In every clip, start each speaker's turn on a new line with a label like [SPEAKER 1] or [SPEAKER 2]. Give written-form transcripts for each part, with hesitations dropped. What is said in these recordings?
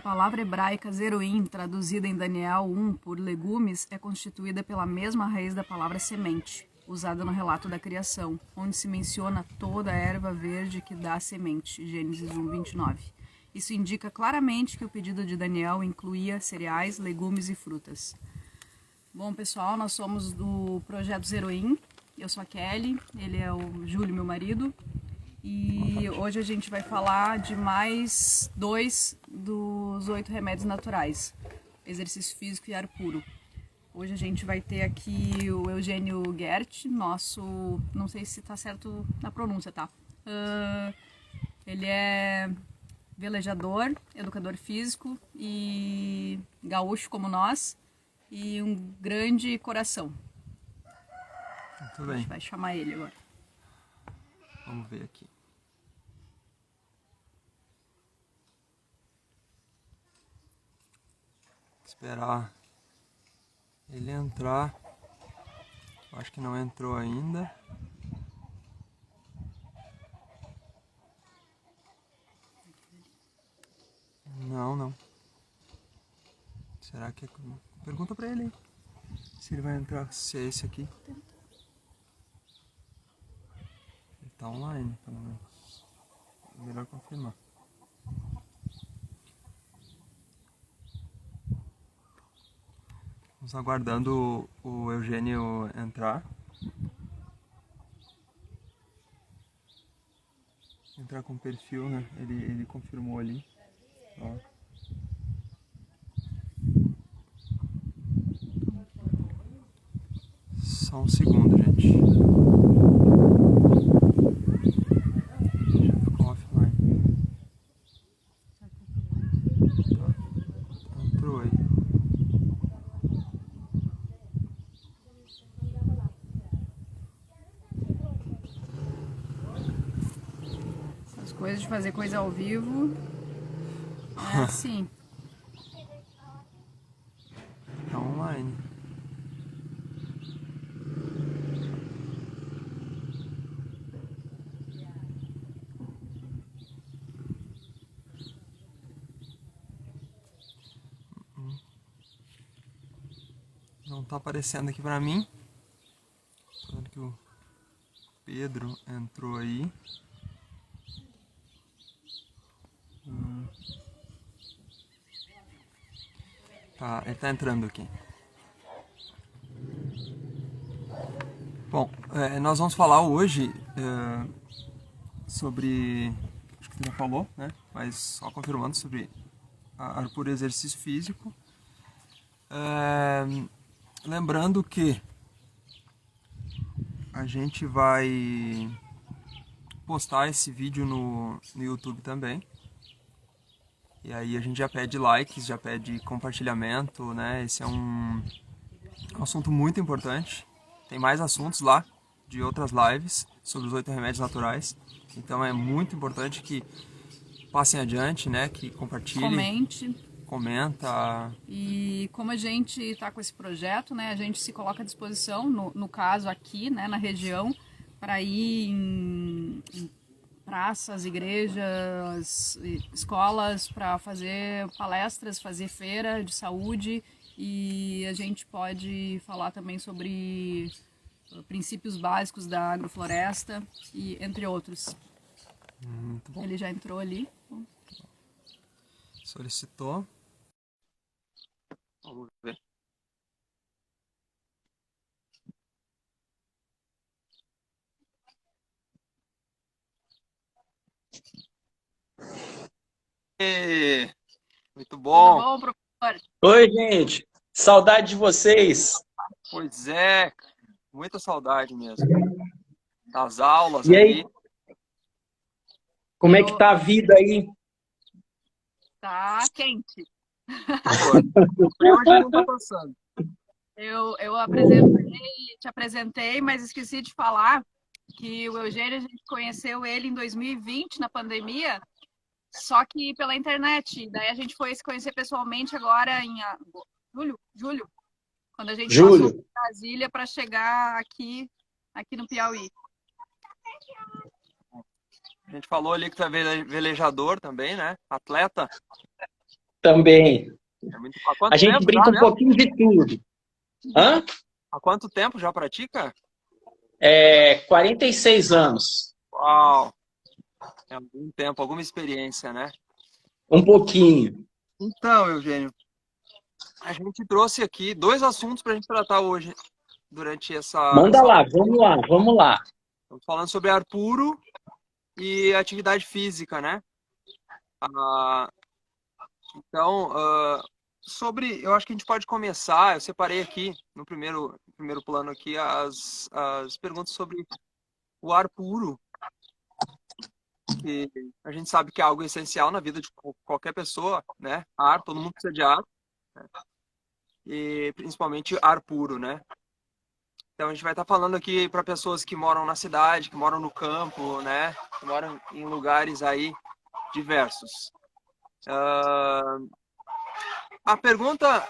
[SPEAKER 1] palavra hebraica zeruim, traduzida em Daniel 1 por legumes, é constituída pela mesma raiz da palavra semente, usada no relato da criação, onde se menciona toda a erva verde que dá semente, Gênesis 1, 29. Isso indica claramente que o pedido de Daniel incluía cereais, legumes e frutas. Bom, pessoal, nós somos do Projeto Zeruim. Eu sou a Kelly, ele é o Júlio, meu marido. E hoje a gente vai falar de mais 2 dos 8 remédios naturais, exercício físico e ar puro. Hoje a gente vai ter aqui o Eugênio Gert, nosso, não sei se tá certo na pronúncia, tá? Ele é velejador, educador físico e gaúcho como nós e um grande coração.
[SPEAKER 2] Muito bem.
[SPEAKER 1] A gente vai chamar ele agora.
[SPEAKER 2] Vamos ver aqui. Esperar ele entrar. Acho que não entrou ainda. Não. Será que é... Pergunta pra ele aí. Se ele vai entrar, se é esse aqui. Ele tá online, pelo menos. É melhor confirmar. Estamos aguardando o Eugênio entrar. Entrar com o perfil, né? Ele confirmou ali. Ó. Só um segundo, gente. Já ficou offline. Tá. Entrou aí.
[SPEAKER 1] Essas coisas de fazer coisa ao vivo é assim.
[SPEAKER 2] Tá online. Não tá aparecendo aqui pra mim. Tô vendo que o Pedro entrou aí. Tá, ele tá entrando aqui. Bom, nós vamos falar hoje sobre... Acho que você já falou, né? Mas só confirmando sobre ar puro e exercício físico. Lembrando que a gente vai postar esse vídeo no YouTube também. E aí a gente já pede likes, já pede compartilhamento, né? Esse é um assunto muito importante. Tem mais assuntos lá de outras lives sobre os 8 remédios naturais. Então é muito importante que passem adiante, né? Que compartilhem. Comenta.
[SPEAKER 1] E como a gente está com esse projeto, né, a gente se coloca à disposição, no caso aqui, né, na região, para ir em praças, igrejas, escolas, para fazer palestras, fazer feira de saúde, e a gente pode falar também sobre princípios básicos da agrofloresta, e entre outros.
[SPEAKER 2] Muito bom.
[SPEAKER 1] Ele já entrou ali.
[SPEAKER 2] Solicitou. Vamos ver. Muito bom.
[SPEAKER 1] Tudo bom, professor?
[SPEAKER 3] Oi, gente. Saudade de vocês.
[SPEAKER 2] Pois é, muita saudade mesmo. Das aulas
[SPEAKER 3] E aí, como é que tá a vida aí?
[SPEAKER 1] Tá quente.
[SPEAKER 2] O frio hoje não tá passando.
[SPEAKER 1] Eu te apresentei, mas esqueci de falar que o Eugênio, a gente conheceu ele em 2020, na pandemia, só que pela internet. Daí a gente foi se conhecer pessoalmente agora em julho, quando a gente passou por Brasília para chegar aqui no Piauí.
[SPEAKER 2] A gente falou ali que tu é velejador também, né? Atleta.
[SPEAKER 3] também.
[SPEAKER 2] Há
[SPEAKER 3] A
[SPEAKER 2] quanto
[SPEAKER 3] gente
[SPEAKER 2] tempo já
[SPEAKER 3] brinca um
[SPEAKER 2] mesmo?
[SPEAKER 3] pouquinho de tudo. Hã?
[SPEAKER 2] Há quanto tempo já pratica?
[SPEAKER 3] 46 anos.
[SPEAKER 2] Uau! É algum tempo, alguma experiência, né?
[SPEAKER 3] Um pouquinho.
[SPEAKER 2] Então, Eugênio, a gente trouxe aqui dois assuntos para a gente tratar hoje, durante
[SPEAKER 3] Manda
[SPEAKER 2] essa
[SPEAKER 3] lá,
[SPEAKER 2] live.
[SPEAKER 3] vamos lá, vamos lá.
[SPEAKER 2] Estamos falando sobre ar puro e atividade física, né? Ah, então, eu acho que a gente pode começar. Eu separei aqui no primeiro plano aqui as perguntas sobre o ar puro, que a gente sabe que é algo essencial na vida de qualquer pessoa, né? Ar, todo mundo precisa de ar, né? E principalmente ar puro, né? Então a gente vai estar falando aqui para pessoas que moram na cidade, que moram no campo, né? Que moram em lugares aí diversos. Ah, a pergunta,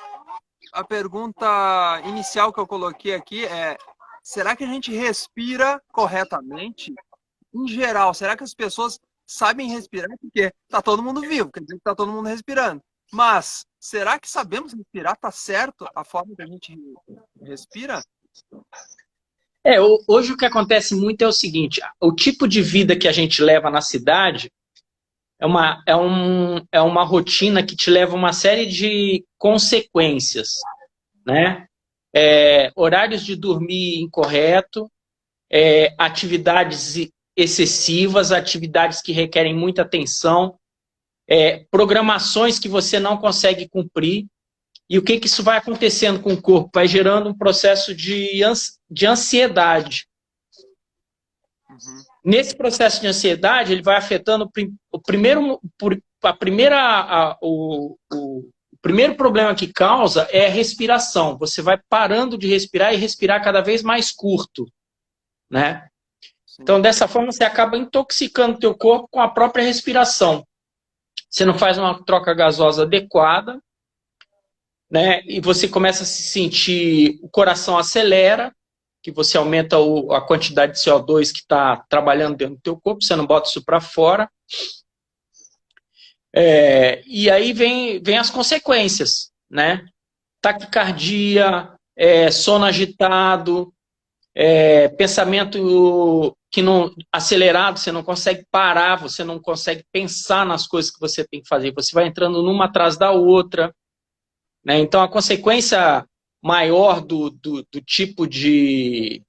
[SPEAKER 2] a pergunta inicial que eu coloquei aqui é: será que a gente respira corretamente? Em geral, será que as pessoas sabem respirar? Porque tá todo mundo vivo, quer dizer que tá todo mundo respirando. Mas será que sabemos respirar? Tá certo a forma que a gente respira?
[SPEAKER 3] Hoje o que acontece muito é o seguinte: o tipo de vida que a gente leva na cidade é uma rotina que te leva a uma série de consequências, né? Horários de dormir incorreto, atividades excessivas, atividades que requerem muita atenção, programações que você não consegue cumprir. E o que isso vai acontecendo com o corpo? Vai gerando um processo de ansiedade.
[SPEAKER 2] Uhum.
[SPEAKER 3] Nesse processo de ansiedade, ele vai afetando o primeiro problema que causa é a respiração. Você vai parando de respirar e respirar cada vez mais curto, né? Então, dessa forma, você acaba intoxicando o teu corpo com a própria respiração. Você não faz uma troca gasosa adequada, né? E você começa a se sentir, o coração acelera, que você aumenta a quantidade de CO2 que está trabalhando dentro do teu corpo, você não bota isso para fora. E aí vem as consequências, né? Taquicardia, sono agitado, pensamento que não acelerado, você não consegue parar, você não consegue pensar nas coisas que você tem que fazer, você vai entrando numa atrás da outra, né? Então a consequência maior do tipo de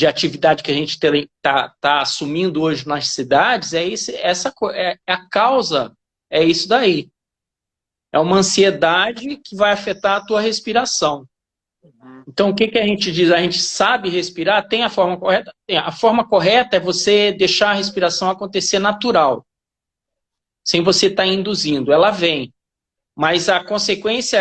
[SPEAKER 3] atividade que a gente está assumindo hoje nas cidades a causa é isso daí. É uma ansiedade que vai afetar a tua respiração. Então, o que a gente diz? A gente sabe respirar? Tem a forma correta? Tem. A forma correta é você deixar a respiração acontecer natural, sem você estar induzindo. Ela vem. Mas a consequência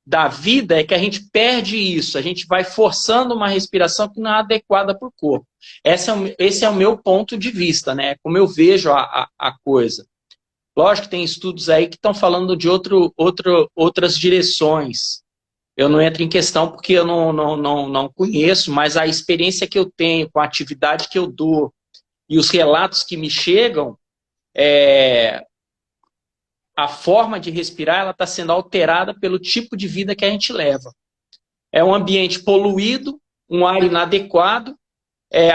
[SPEAKER 3] da vida é que a gente perde isso. A gente vai forçando uma respiração que não é adequada para o corpo. Esse é o meu ponto de vista, né? Como eu vejo a coisa. Lógico que tem estudos aí que estão falando de outras direções. Eu não entro em questão porque eu não conheço, mas a experiência que eu tenho com a atividade que eu dou e os relatos que me chegam, a forma de respirar ela está sendo alterada pelo tipo de vida que a gente leva. É um ambiente poluído, um ar inadequado,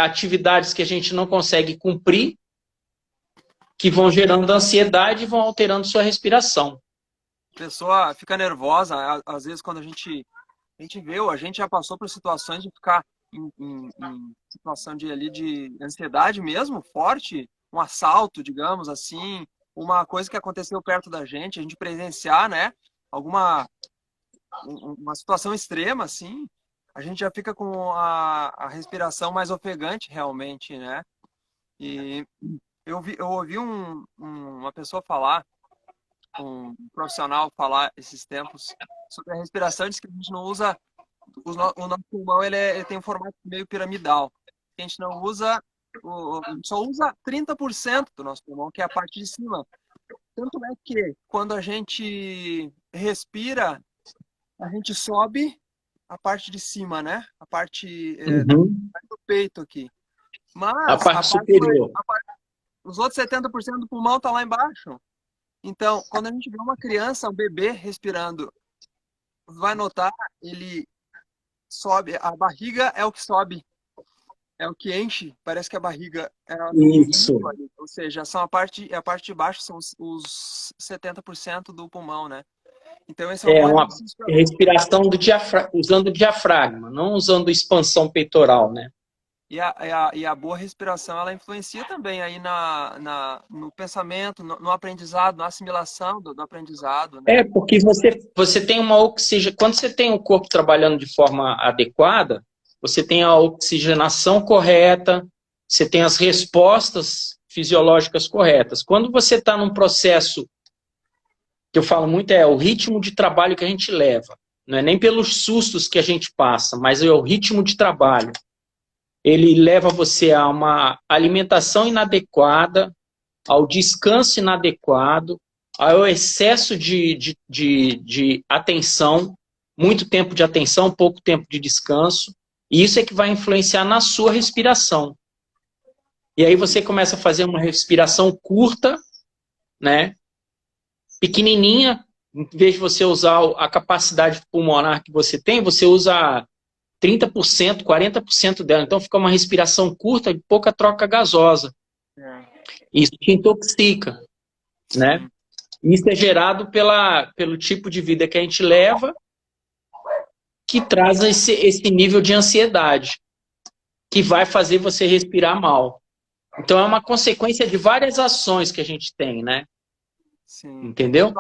[SPEAKER 3] atividades que a gente não consegue cumprir, que vão gerando ansiedade e vão alterando sua respiração.
[SPEAKER 2] A pessoa fica nervosa, às vezes quando a gente a gente já passou por situações de ficar em situação de ansiedade mesmo, forte, um assalto, digamos assim, uma coisa que aconteceu perto da gente, a gente presenciar, né, uma situação extrema, assim, a gente já fica com a respiração mais ofegante, realmente, né? E eu ouvi uma pessoa falar, um profissional falar esses tempos sobre a respiração, diz que a gente não usa, o nosso pulmão ele tem um formato meio piramidal, a gente não usa, a gente só usa 30% do nosso pulmão, que é a parte de cima. Tanto é que quando a gente respira, a gente sobe a parte de cima, né? A parte do peito aqui. Mas
[SPEAKER 3] a parte superior.
[SPEAKER 2] os outros 70% do pulmão tá lá embaixo. Então, quando a gente vê uma criança, um bebê respirando, vai notar, ele sobe, a barriga é o que sobe, é o que enche, parece que a barriga tem um
[SPEAKER 3] Isso.
[SPEAKER 2] bico ali, ou seja, a parte de baixo são os 70% do pulmão, né? Então esse é um
[SPEAKER 3] É
[SPEAKER 2] bom
[SPEAKER 3] uma
[SPEAKER 2] exercício.
[SPEAKER 3] respiração do usando o diafragma, não usando expansão peitoral, né?
[SPEAKER 2] E a boa respiração, ela influencia também aí no pensamento, no aprendizado, na assimilação do aprendizado, né?
[SPEAKER 3] É, porque você tem uma oxigenação. Quando você tem o corpo trabalhando de forma adequada, você tem a oxigenação correta, você tem as respostas fisiológicas corretas. Quando você está num processo, que eu falo muito, é o ritmo de trabalho que a gente leva. Não é nem pelos sustos que a gente passa, mas é o ritmo de trabalho. Ele leva você a uma alimentação inadequada, ao descanso inadequado, ao excesso de atenção, muito tempo de atenção, pouco tempo de descanso, e isso é que vai influenciar na sua respiração. E aí você começa a fazer uma respiração curta, né, pequenininha, em vez de você usar a capacidade pulmonar que você tem, você usa 30%, 40% dela. Então fica uma respiração curta e pouca troca gasosa.
[SPEAKER 2] É,
[SPEAKER 3] Isso te intoxica, né?
[SPEAKER 2] sim.
[SPEAKER 3] Isso é gerado pelo tipo de vida que a gente leva, que traz esse nível de ansiedade, que vai fazer você respirar mal. Então é uma consequência de várias ações que a gente tem, né?
[SPEAKER 2] Sim.
[SPEAKER 3] Entendeu?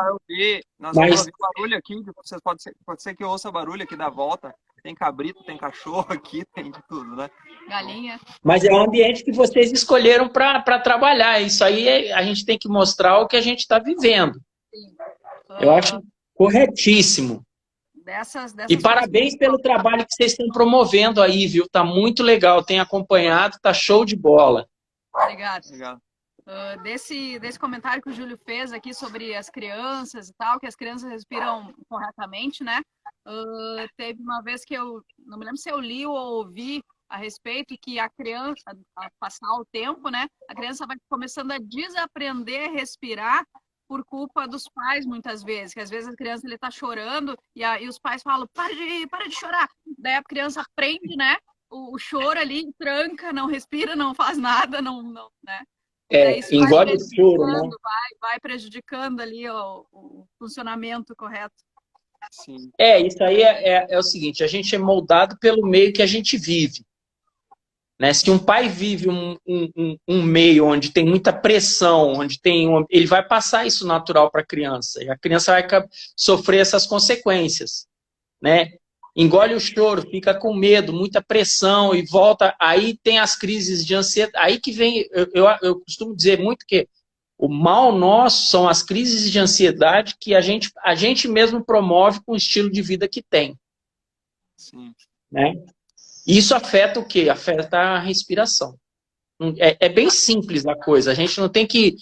[SPEAKER 2] Nós vamos
[SPEAKER 3] Mas,
[SPEAKER 2] ouvir barulho aqui, vocês pode ser que eu ouça barulho aqui da volta. Tem cabrito, tem cachorro aqui, tem de tudo, né?
[SPEAKER 1] Galinha.
[SPEAKER 3] mas é o ambiente que vocês escolheram para trabalhar. Isso aí a gente tem que mostrar o que a gente está vivendo. Eu acho corretíssimo. E
[SPEAKER 1] Dessas
[SPEAKER 3] parabéns pelo trabalho que vocês estão promovendo aí, viu? Tá muito legal, tenho acompanhado, tá show de bola.
[SPEAKER 1] Obrigada.
[SPEAKER 2] Obrigado.
[SPEAKER 1] Desse comentário que o Júlio fez aqui sobre as crianças e tal, que as crianças respiram corretamente, né? Teve uma vez que eu não me lembro se eu li ou ouvi a respeito que a criança, a passar o tempo, né? A criança vai começando a desaprender a respirar por culpa dos pais, muitas vezes. Que às vezes a criança ele tá chorando e os pais falam, para de chorar. Daí a criança aprende, né? O choro ali, tranca, não respira, não faz nada, não, né? E daí isso vai
[SPEAKER 3] Engole o choro, né?
[SPEAKER 1] prejudicando, vai prejudicando ali o funcionamento correto.
[SPEAKER 2] Sim.
[SPEAKER 3] Isso aí é o seguinte, a gente é moldado pelo meio que a gente vive. Né? Se um pai vive um meio onde tem muita pressão, ele vai passar isso natural para a criança. E a criança vai sofrer essas consequências. Né? Engole o choro, fica com medo, muita pressão e volta. Aí tem as crises de ansiedade. Aí que vem, eu costumo dizer muito que o mal nosso são as crises de ansiedade que a gente mesmo promove com o estilo de vida que tem.
[SPEAKER 2] Sim.
[SPEAKER 3] Né? Isso afeta o quê? Afeta a respiração. É bem simples a coisa. A gente não tem que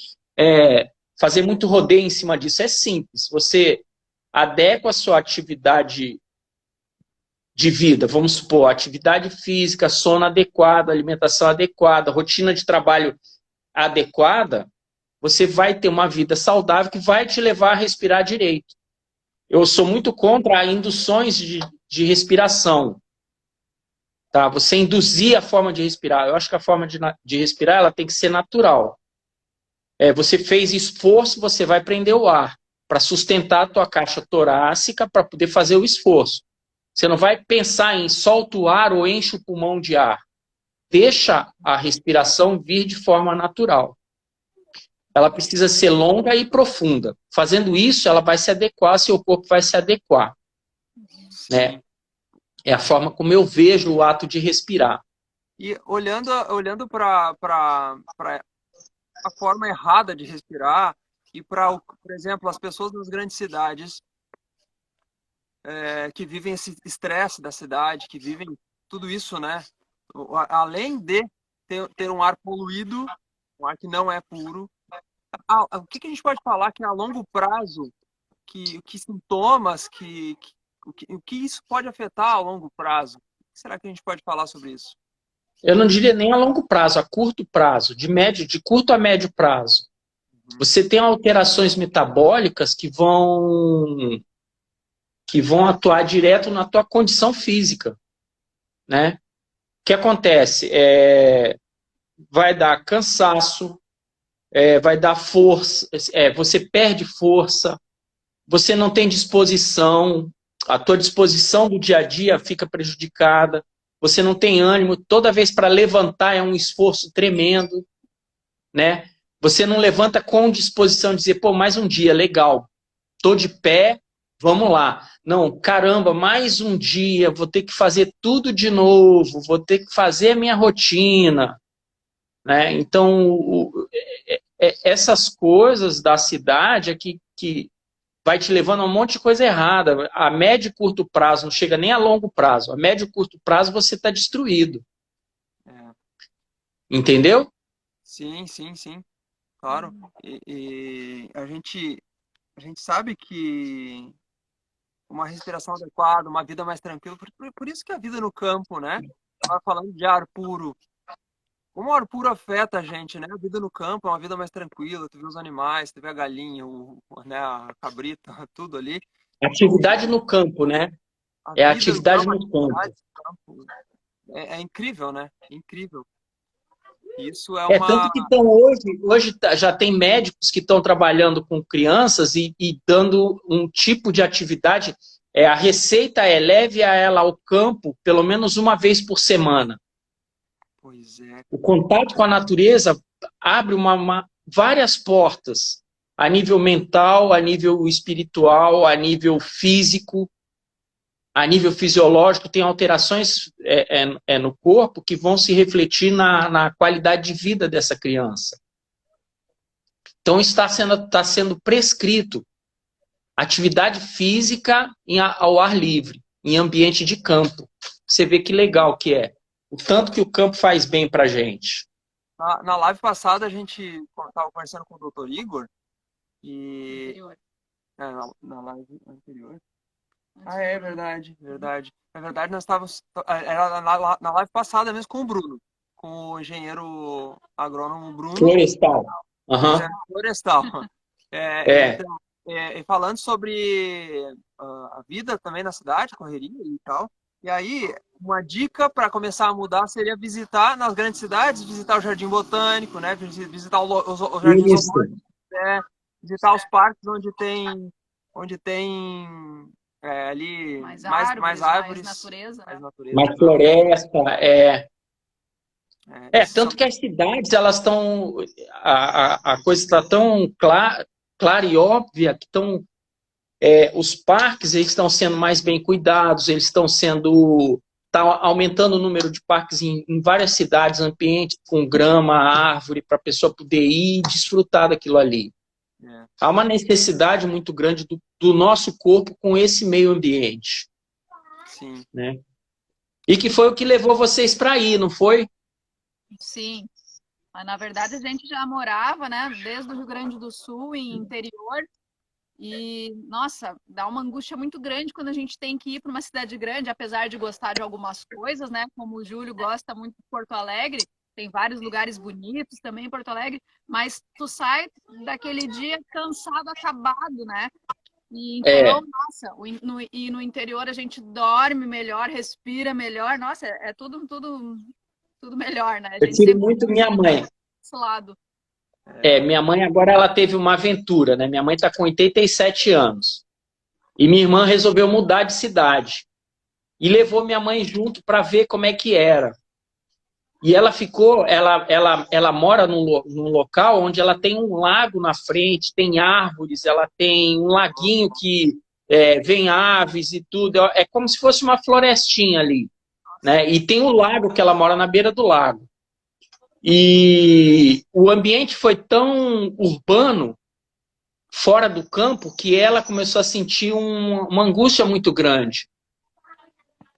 [SPEAKER 3] fazer muito rodeio em cima disso. É simples. Você adequa a sua atividade de vida, vamos supor, atividade física, sono adequado, alimentação adequada, rotina de trabalho adequada, você vai ter uma vida saudável que vai te levar a respirar direito. Eu sou muito contra induções de respiração. Tá? Você induzir a forma de respirar. Eu acho que a forma de respirar ela tem que ser natural. Você fez esforço, você vai prender o ar para sustentar a tua caixa torácica para poder fazer o esforço. Você não vai pensar em solta o ar ou enche o pulmão de ar. Deixa a respiração vir de forma natural. Ela precisa ser longa e profunda. Fazendo isso, ela vai se adequar, seu corpo vai se adequar. Né? É a forma como eu vejo o ato de respirar.
[SPEAKER 2] E olhando para a forma errada de respirar e para, por exemplo, as pessoas nas grandes cidades que vivem esse estresse da cidade, que vivem tudo isso, né? Além de ter um ar poluído, um ar que não é puro, o que a gente pode falar que a longo prazo, que sintomas, o que isso pode afetar a longo prazo? O que será que a gente pode falar sobre isso?
[SPEAKER 3] Eu não diria nem a longo prazo, a curto prazo, de curto a médio prazo. você tem alterações metabólicas que vão atuar direto na tua condição física, né? O que acontece? Vai dar cansaço, vai dar força, você perde força, você não tem disposição, a tua disposição do dia a dia fica prejudicada, você não tem ânimo, toda vez para levantar é um esforço tremendo, né? Você não levanta com disposição de dizer, pô, mais um dia, legal, tô de pé, vamos lá. Não, caramba, mais um dia, vou ter que fazer tudo de novo, vou ter que fazer a minha rotina, né? Então, essas coisas da cidade é que vai te levando a um monte de coisa errada. A médio e curto prazo, não chega nem a longo prazo. A médio e curto prazo você está destruído.
[SPEAKER 2] É.
[SPEAKER 3] Entendeu?
[SPEAKER 2] Sim, sim, sim. Claro. E a gente sabe que uma respiração adequada, uma vida mais tranquila, por isso que a vida no campo, né? Tava falando de ar puro. Como o ar puro afeta a gente, né? A vida no campo é uma vida mais tranquila. Tu vê os animais, tu vê a galinha, né, a cabrita, tudo ali.
[SPEAKER 3] Atividade no campo, né?
[SPEAKER 2] A
[SPEAKER 3] É a
[SPEAKER 2] vida no
[SPEAKER 3] atividade
[SPEAKER 2] campo, a
[SPEAKER 3] no campo.
[SPEAKER 2] atividade no campo é incrível, né? É incrível. Isso é uma...
[SPEAKER 3] Tanto que hoje já tem médicos que estão trabalhando com crianças e dando um tipo de atividade. A receita leve a ela ao campo pelo menos uma vez por semana.
[SPEAKER 2] Pois é.
[SPEAKER 3] O contato com a natureza abre várias portas, a nível mental, a nível espiritual, a nível físico, a nível fisiológico. Tem alterações no corpo que vão se refletir na qualidade de vida dessa criança. Então está sendo prescrito atividade física ao ar livre, em ambiente de campo. Você vê que legal que é. O tanto que o campo faz bem pra gente.
[SPEAKER 2] Na live passada, a gente estava conversando com o Dr. Igor e... na live anterior. É verdade, verdade. Na verdade, nós estávamos... Era na live passada mesmo com o Bruno, com o engenheiro agrônomo Bruno.
[SPEAKER 3] Florestal. Uhum.
[SPEAKER 2] Florestal. Então, falando sobre a vida também na cidade, correria e tal. E aí, uma dica para começar a mudar seria visitar nas grandes cidades, visitar o Jardim Botânico, né? Visitar os jardins zoológicos, visitar os parques onde tem ali mais árvores,
[SPEAKER 1] mais natureza,
[SPEAKER 2] mais,
[SPEAKER 1] né?
[SPEAKER 2] natureza,
[SPEAKER 3] mais floresta, tanto que as cidades, elas estão... A coisa está tão clara e óbvia que os parques eles estão sendo mais bem cuidados, eles estão sendo... Está aumentando o número de parques em várias cidades, ambientes com grama, árvore, para a pessoa poder ir e desfrutar daquilo ali. Há uma necessidade muito grande do nosso corpo com esse meio ambiente.
[SPEAKER 2] Sim.
[SPEAKER 3] Né? E que foi o que levou vocês para aí, não foi?
[SPEAKER 1] Sim. Mas, na verdade, a gente já morava, né, desde o Rio Grande do Sul, em interior. E, nossa, dá uma angústia muito grande quando a gente tem que ir para uma cidade grande, apesar de gostar de algumas coisas, né? Como o Júlio gosta muito de Porto Alegre, tem vários lugares bonitos também em Porto Alegre, mas tu sai daquele dia cansado, acabado, né? E então, nossa, no interior a gente dorme melhor, respira melhor, nossa, é tudo melhor, né? A
[SPEAKER 3] Eu
[SPEAKER 1] gente
[SPEAKER 3] tiro
[SPEAKER 1] sempre
[SPEAKER 3] muito minha mãe.
[SPEAKER 1] desse lado.
[SPEAKER 3] Minha mãe agora ela teve uma aventura, né? Minha mãe está com 87 anos. E minha irmã resolveu mudar de cidade. E levou minha mãe junto para ver como é que era. E ela mora num local onde ela tem um lago na frente, tem árvores, ela tem um laguinho que vem aves e tudo. É como se fosse uma florestinha ali. Né? E tem o lago que ela mora na beira do lago. E o ambiente foi tão urbano, fora do campo, que ela começou a sentir uma angústia muito grande.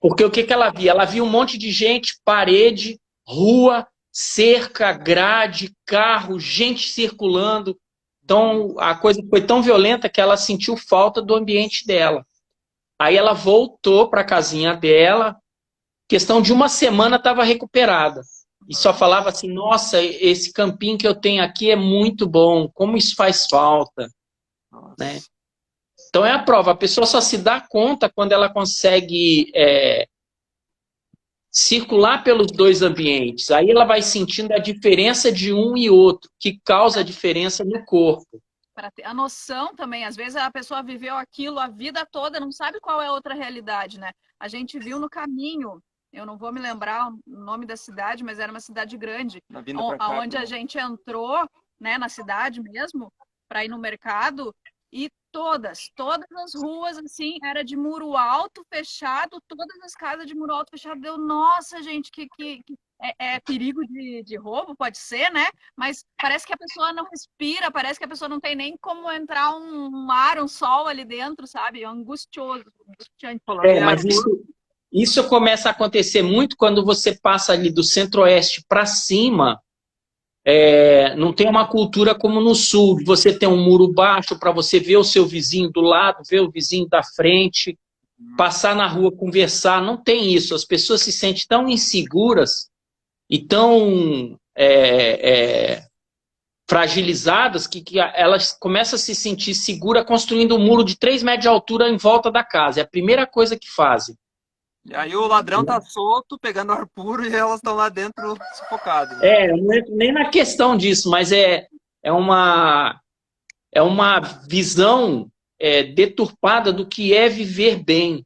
[SPEAKER 3] Porque o que ela via? Ela via um monte de gente, parede, rua, cerca, grade, carro, gente circulando. Então, a coisa foi tão violenta que ela sentiu falta do ambiente dela. Aí ela voltou para a casinha dela, questão de uma semana estava recuperada. e só falava assim, nossa, esse campinho que eu tenho aqui é muito bom, como isso faz falta, né?
[SPEAKER 2] Nossa.
[SPEAKER 3] Então é a prova, a pessoa só se dá conta quando ela consegue circular pelos dois ambientes. Aí ela vai sentindo a diferença de um e outro, que causa a diferença no corpo.
[SPEAKER 1] Para ter a noção também, às vezes a pessoa viveu aquilo a vida toda, não sabe qual é a outra realidade, né? A gente viu no caminho, eu não vou me lembrar o nome da cidade, mas era uma cidade grande,
[SPEAKER 2] Na vinda pra cá,
[SPEAKER 1] onde a gente entrou, né, na cidade mesmo, para ir no mercado, e todas as ruas, assim, era de muro alto, fechado, todas as casas de muro alto, fechado. Deu, nossa, gente, é perigo de roubo, pode ser, né? Mas parece que a pessoa não respira, parece que a pessoa não tem nem como entrar um ar, um sol ali dentro, sabe? É angustioso, angustiante.
[SPEAKER 3] Mas isso começa a acontecer muito quando você passa ali do centro-oeste para cima. Não tem uma cultura como no sul, de você ter um muro baixo para você ver o seu vizinho do lado, ver o vizinho da frente, passar na rua, conversar. Não tem isso. As pessoas se sentem tão inseguras e tão fragilizadas que elas começam a se sentir seguras construindo um muro de 3 metros de altura em volta da casa. É a primeira coisa que fazem.
[SPEAKER 2] E aí o ladrão tá solto, pegando ar puro, e elas estão lá dentro sufocadas.
[SPEAKER 3] Não é nem na questão disso, mas é uma visão deturpada do que é viver bem.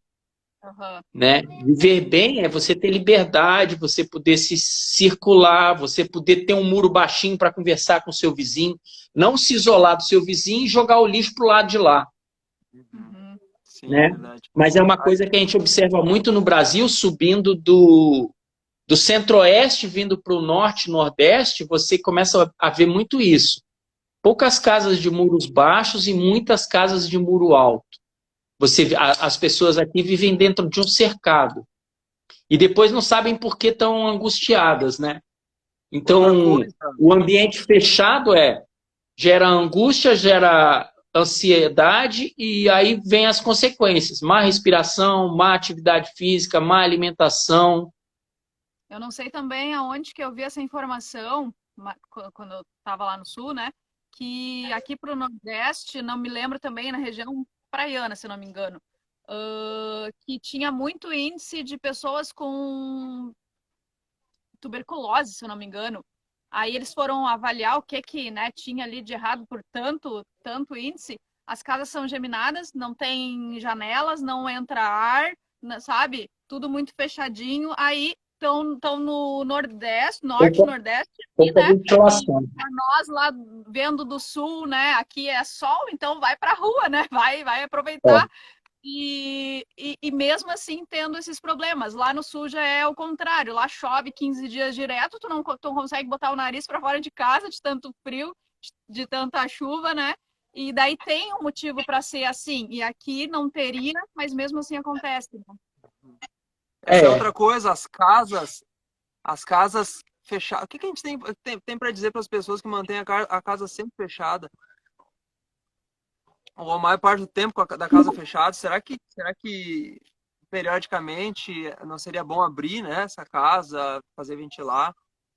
[SPEAKER 1] Uhum.
[SPEAKER 3] Né? Viver bem é você ter liberdade, você poder se circular, você poder ter um muro baixinho para conversar com o seu vizinho, não se isolar do seu vizinho e jogar o lixo para o lado de lá.
[SPEAKER 1] Uhum.
[SPEAKER 2] Sim,
[SPEAKER 3] Né?
[SPEAKER 2] verdade.
[SPEAKER 3] Mas é uma coisa que a gente observa muito no Brasil, subindo do centro-oeste, vindo para o norte, nordeste, você começa a ver muito isso. Poucas casas de muros baixos e muitas casas de muro alto. As pessoas aqui vivem dentro de um cercado. E depois não sabem por que estão angustiadas, né? Então, o ambiente fechado gera angústia, gera ansiedade e aí vem as consequências. Má respiração, má atividade física, má alimentação.
[SPEAKER 1] Eu não sei também aonde que eu vi essa informação, quando eu estava lá no sul, né? Que aqui para o Nordeste, não me lembro também, na região praiana, se não me engano, que tinha muito índice de pessoas com tuberculose, se eu não me engano. Aí eles foram avaliar o que né, tinha ali de errado por tanto índice. As casas são geminadas, não tem janelas, não entra ar, sabe? Tudo muito fechadinho. Aí estão no Nordeste, Norte, Nordeste, aqui, né? E nós lá vendo do Sul, né? Aqui é sol, então vai pra rua, né? Vai aproveitar. E mesmo assim tendo esses problemas. Lá no sul já é o contrário. Lá chove 15 dias direto, tu não consegue botar o nariz para fora de casa de tanto frio, de tanta chuva, né? E daí tem um motivo para ser assim. E aqui não teria, mas mesmo assim acontece. Né?
[SPEAKER 2] Essa é outra coisa, as casas fechadas. O que a gente tem para dizer para as pessoas que mantêm a casa sempre fechada? Ou a maior parte do tempo da casa fechada? Será que periodicamente não seria bom abrir, né, essa casa, fazer ventilar?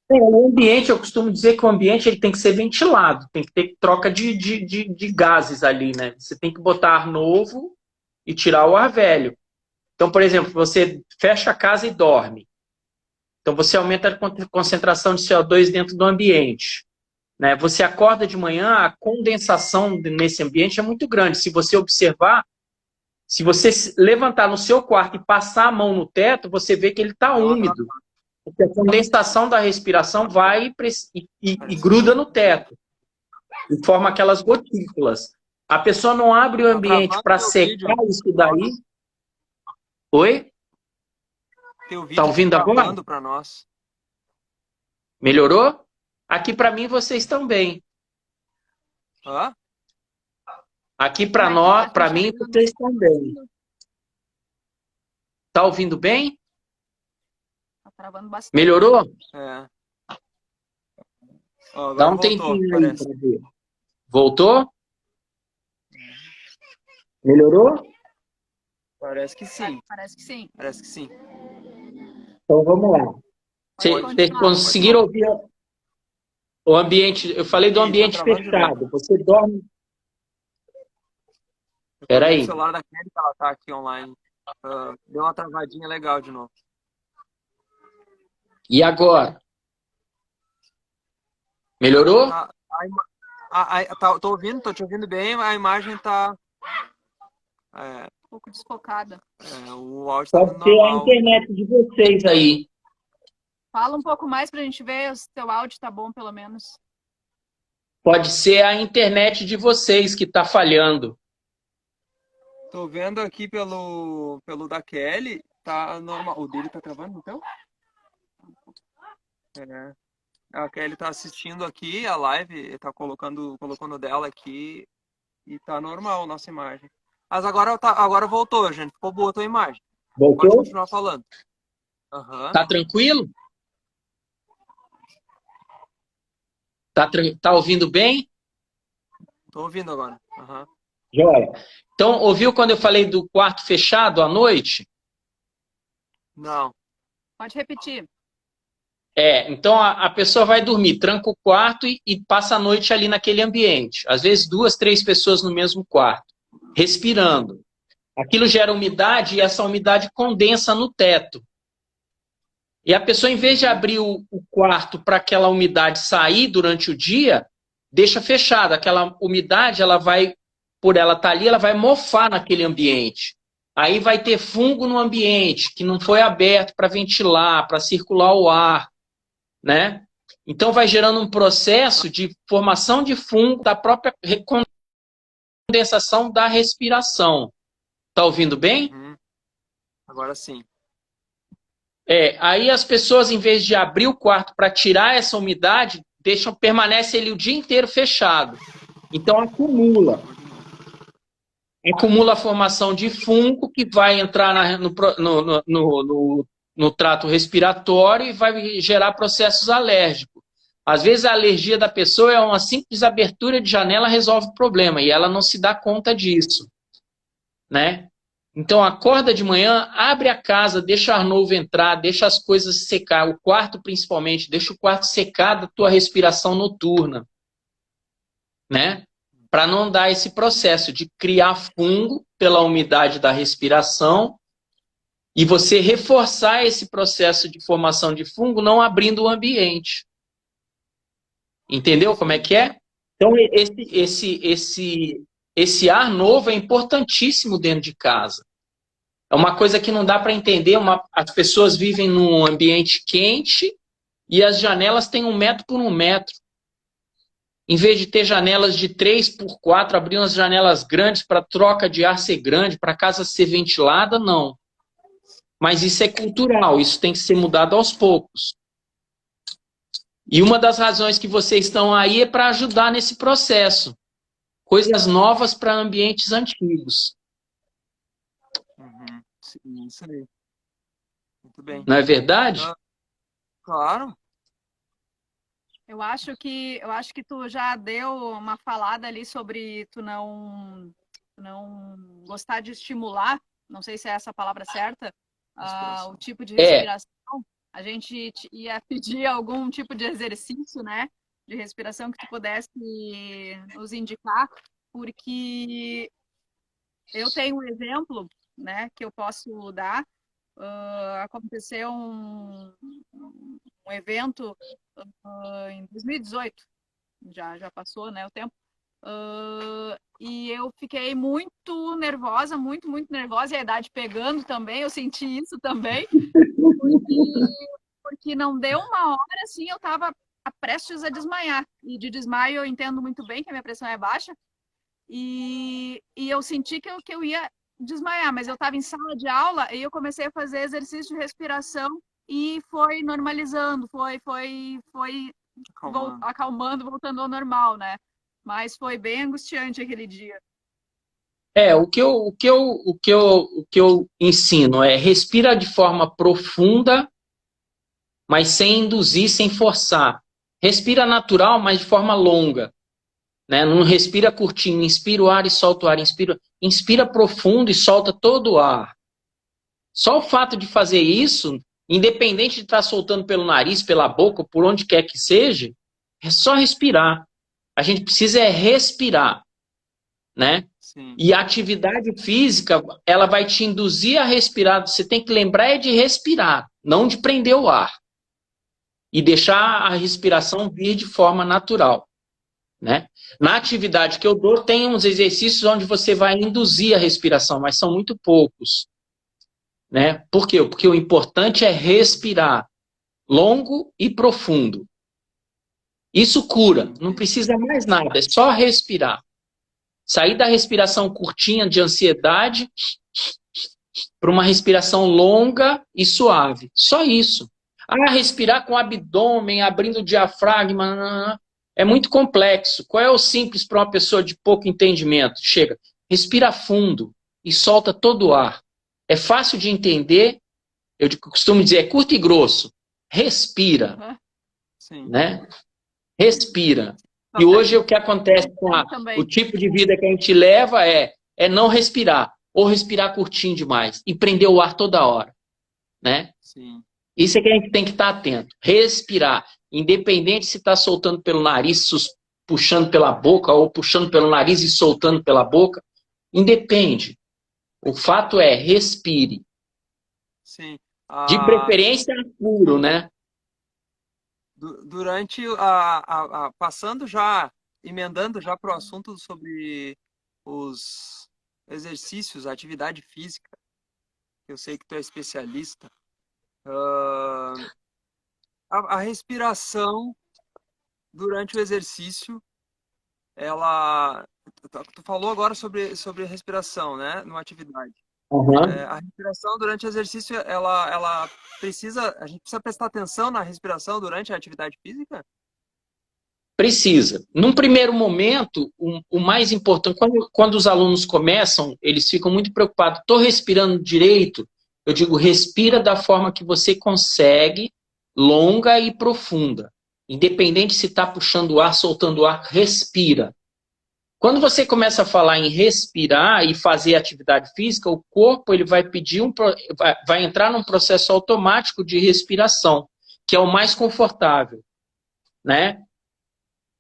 [SPEAKER 3] O ambiente, eu costumo dizer que o ambiente ele tem que ser ventilado, tem que ter troca de gases ali, né? Você tem que botar ar novo e tirar o ar velho. Então, por exemplo, você fecha a casa e dorme. Então, você aumenta a concentração de CO2 dentro do ambiente. Né? Você acorda de manhã, a condensação nesse ambiente é muito grande. Se você observar, se você levantar no seu quarto e passar a mão no teto, você vê que ele está úmido. Porque a condensação da respiração vai e gruda no teto. E forma aquelas gotículas. A pessoa não abre o ambiente para secar isso daí. Oi? Tá ouvindo agora?
[SPEAKER 2] Para nós.
[SPEAKER 3] Melhorou? Aqui para mim vocês estão bem.
[SPEAKER 2] Hã?
[SPEAKER 3] Aqui para nós, para mim vocês estão bem. Tá ouvindo bem?
[SPEAKER 1] Tá travando bastante.
[SPEAKER 3] Melhorou?
[SPEAKER 2] É. Ó,
[SPEAKER 3] dá um tempinho aí para ver. Voltou? Melhorou?
[SPEAKER 2] Parece que sim.
[SPEAKER 1] Parece que sim.
[SPEAKER 2] Parece que sim.
[SPEAKER 3] Então vamos lá.
[SPEAKER 1] Pode
[SPEAKER 3] Vocês
[SPEAKER 1] continuar.
[SPEAKER 3] conseguiram ouvir o ambiente? Eu falei do
[SPEAKER 2] Ih, tá
[SPEAKER 3] ambiente
[SPEAKER 2] travando de novo.
[SPEAKER 3] fechado. Você dorme.
[SPEAKER 2] Eu coloquei
[SPEAKER 3] Peraí.
[SPEAKER 2] o celular da Kelly, que ela tá aqui online. Deu uma travadinha legal de novo.
[SPEAKER 3] E agora? Melhorou?
[SPEAKER 2] Tô ouvindo, tô te ouvindo bem, a imagem tá.
[SPEAKER 1] Um pouco desfocada.
[SPEAKER 2] O áudio tá
[SPEAKER 3] Pode
[SPEAKER 2] tudo
[SPEAKER 3] ser a
[SPEAKER 2] normal.
[SPEAKER 3] internet de vocês aí.
[SPEAKER 1] Fala um pouco mais pra gente ver se teu áudio tá bom, pelo menos.
[SPEAKER 3] Pode ser a internet de vocês que está falhando.
[SPEAKER 2] Tô vendo aqui pelo da Kelly, tá normal. O dele tá travando, então? É. A Kelly tá assistindo aqui a live, tá colocando dela aqui e tá normal a nossa imagem. Mas agora voltou, gente. Ficou boa a tua imagem. Pode
[SPEAKER 3] Voltou?
[SPEAKER 2] continuar falando. Aham.
[SPEAKER 3] Tá tranquilo? Tá ouvindo bem?
[SPEAKER 2] Tô ouvindo agora. Aham.
[SPEAKER 3] Joia. Então, ouviu quando eu falei do quarto fechado à noite?
[SPEAKER 2] Não.
[SPEAKER 1] Pode repetir.
[SPEAKER 3] Então a pessoa vai dormir, tranca o quarto e passa a noite ali naquele ambiente. Às vezes 2, 3 pessoas no mesmo quarto, respirando. Aquilo gera umidade e essa umidade condensa no teto. E a pessoa, em vez de abrir o quarto para aquela umidade sair durante o dia, deixa fechado. Aquela umidade, ela vai, por ela estar ali, ela vai mofar naquele ambiente. Aí vai ter fungo no ambiente, que não foi aberto para ventilar, para circular o ar, né? Então vai gerando um processo de formação de fungo da própria condensação da respiração. Tá ouvindo bem?
[SPEAKER 2] Agora sim.
[SPEAKER 3] Aí as pessoas, em vez de abrir o quarto para tirar essa umidade, permanece ele o dia inteiro fechado. Então acumula a formação de fungo que vai entrar no trato respiratório e vai gerar processos alérgicos. Às vezes a alergia da pessoa é uma simples abertura de janela resolve o problema e ela não se dá conta disso, né? Então acorda de manhã, abre a casa, deixa ar novo entrar, deixa as coisas secar, o quarto principalmente, deixa o quarto secar da tua respiração noturna, né? Para não dar esse processo de criar fungo pela umidade da respiração e você reforçar esse processo de formação de fungo não abrindo o ambiente. Entendeu como é que é? Então esse ar novo é importantíssimo dentro de casa. É uma coisa que não dá para entender. As pessoas vivem num ambiente quente e as janelas têm 1 metro por 1 metro. Em vez de ter janelas de 3 por 4, abrir umas janelas grandes para troca de ar ser grande, para a casa ser ventilada, não. Mas isso é cultural, isso tem que ser mudado aos poucos. E uma das razões que vocês estão aí é para ajudar nesse processo. Coisas novas para ambientes antigos.
[SPEAKER 2] Sim, isso aí. Muito bem.
[SPEAKER 3] Não é verdade?
[SPEAKER 2] Claro.
[SPEAKER 1] Eu acho que tu já deu uma falada ali sobre tu não gostar de estimular, não sei se é essa a palavra certa, o tipo de respiração. A gente ia pedir algum tipo de exercício, né, de respiração que tu pudesse nos indicar, porque eu tenho um exemplo, né, que eu posso dar. Aconteceu um evento em 2018, já passou, né, o tempo, e eu fiquei muito nervosa, muito nervosa, e a idade pegando também, eu senti isso também, porque não deu uma hora, assim, eu estava prestes a desmaiar, e de desmaio eu entendo muito bem que a minha pressão é baixa, e eu senti que eu ia desmaiar, mas eu estava em sala de aula e eu comecei a fazer exercício de respiração e foi normalizando, foi acalmando, voltando ao normal, né? Mas foi bem angustiante aquele dia.
[SPEAKER 3] O que eu ensino é respira de forma profunda, mas sem induzir, sem forçar. Respira natural, mas de forma longa. Né? Não respira curtinho, inspira o ar e solta o ar, inspira profundo e solta todo o ar. Só o fato de fazer isso Independente de estar soltando pelo nariz, pela boca, por onde quer que seja, é só respirar. A gente precisa é respirar, né?
[SPEAKER 2] Sim.
[SPEAKER 3] E a atividade física, ela vai te induzir a respirar. Você tem que lembrar é de respirar, não de prender o ar. E deixar a respiração vir de forma natural, né? Na atividade que eu dou, tem uns exercícios onde você vai induzir a respiração, mas são muito poucos, né? Por quê? Porque o importante é respirar longo e profundo. Isso cura, não precisa mais nada, é só respirar. Sair da respiração curtinha de ansiedade para uma respiração longa e suave. Só isso. Respirar com o abdômen, abrindo o diafragma, é muito complexo. Qual é o simples para uma pessoa de pouco entendimento? Chega, respira fundo e solta todo o ar. É fácil de entender, eu costumo dizer, é curto e grosso. Respira,
[SPEAKER 2] Sim.
[SPEAKER 3] né? Respira. E hoje o que acontece com o tipo de vida que a gente leva é não respirar, ou respirar curtinho demais, e prender o ar toda hora, né?
[SPEAKER 2] Sim.
[SPEAKER 3] Isso é que a gente tem que estar atento. Respirar, independente se está soltando pelo nariz, puxando pela boca, ou puxando pelo nariz e soltando pela boca, independe. O fato é, respire.
[SPEAKER 2] Sim.
[SPEAKER 3] De preferência puro, né?
[SPEAKER 2] Durante passando já, emendando já para o assunto sobre os exercícios, a atividade física, eu sei que tu é especialista, a respiração durante o exercício, tu falou agora sobre respiração, né, numa atividade.
[SPEAKER 3] Uhum.
[SPEAKER 2] A respiração durante o exercício, a gente precisa prestar atenção na respiração durante a atividade física?
[SPEAKER 3] Precisa. Num primeiro momento, o mais importante, quando os alunos começam, eles ficam muito preocupados. Estou respirando direito? Eu digo, respira da forma que você consegue, longa e profunda. Independente se está puxando o ar, soltando o ar, respira. Quando você começa a falar em respirar e fazer atividade física, o corpo ele vai vai entrar num processo automático de respiração, que é o mais confortável, né?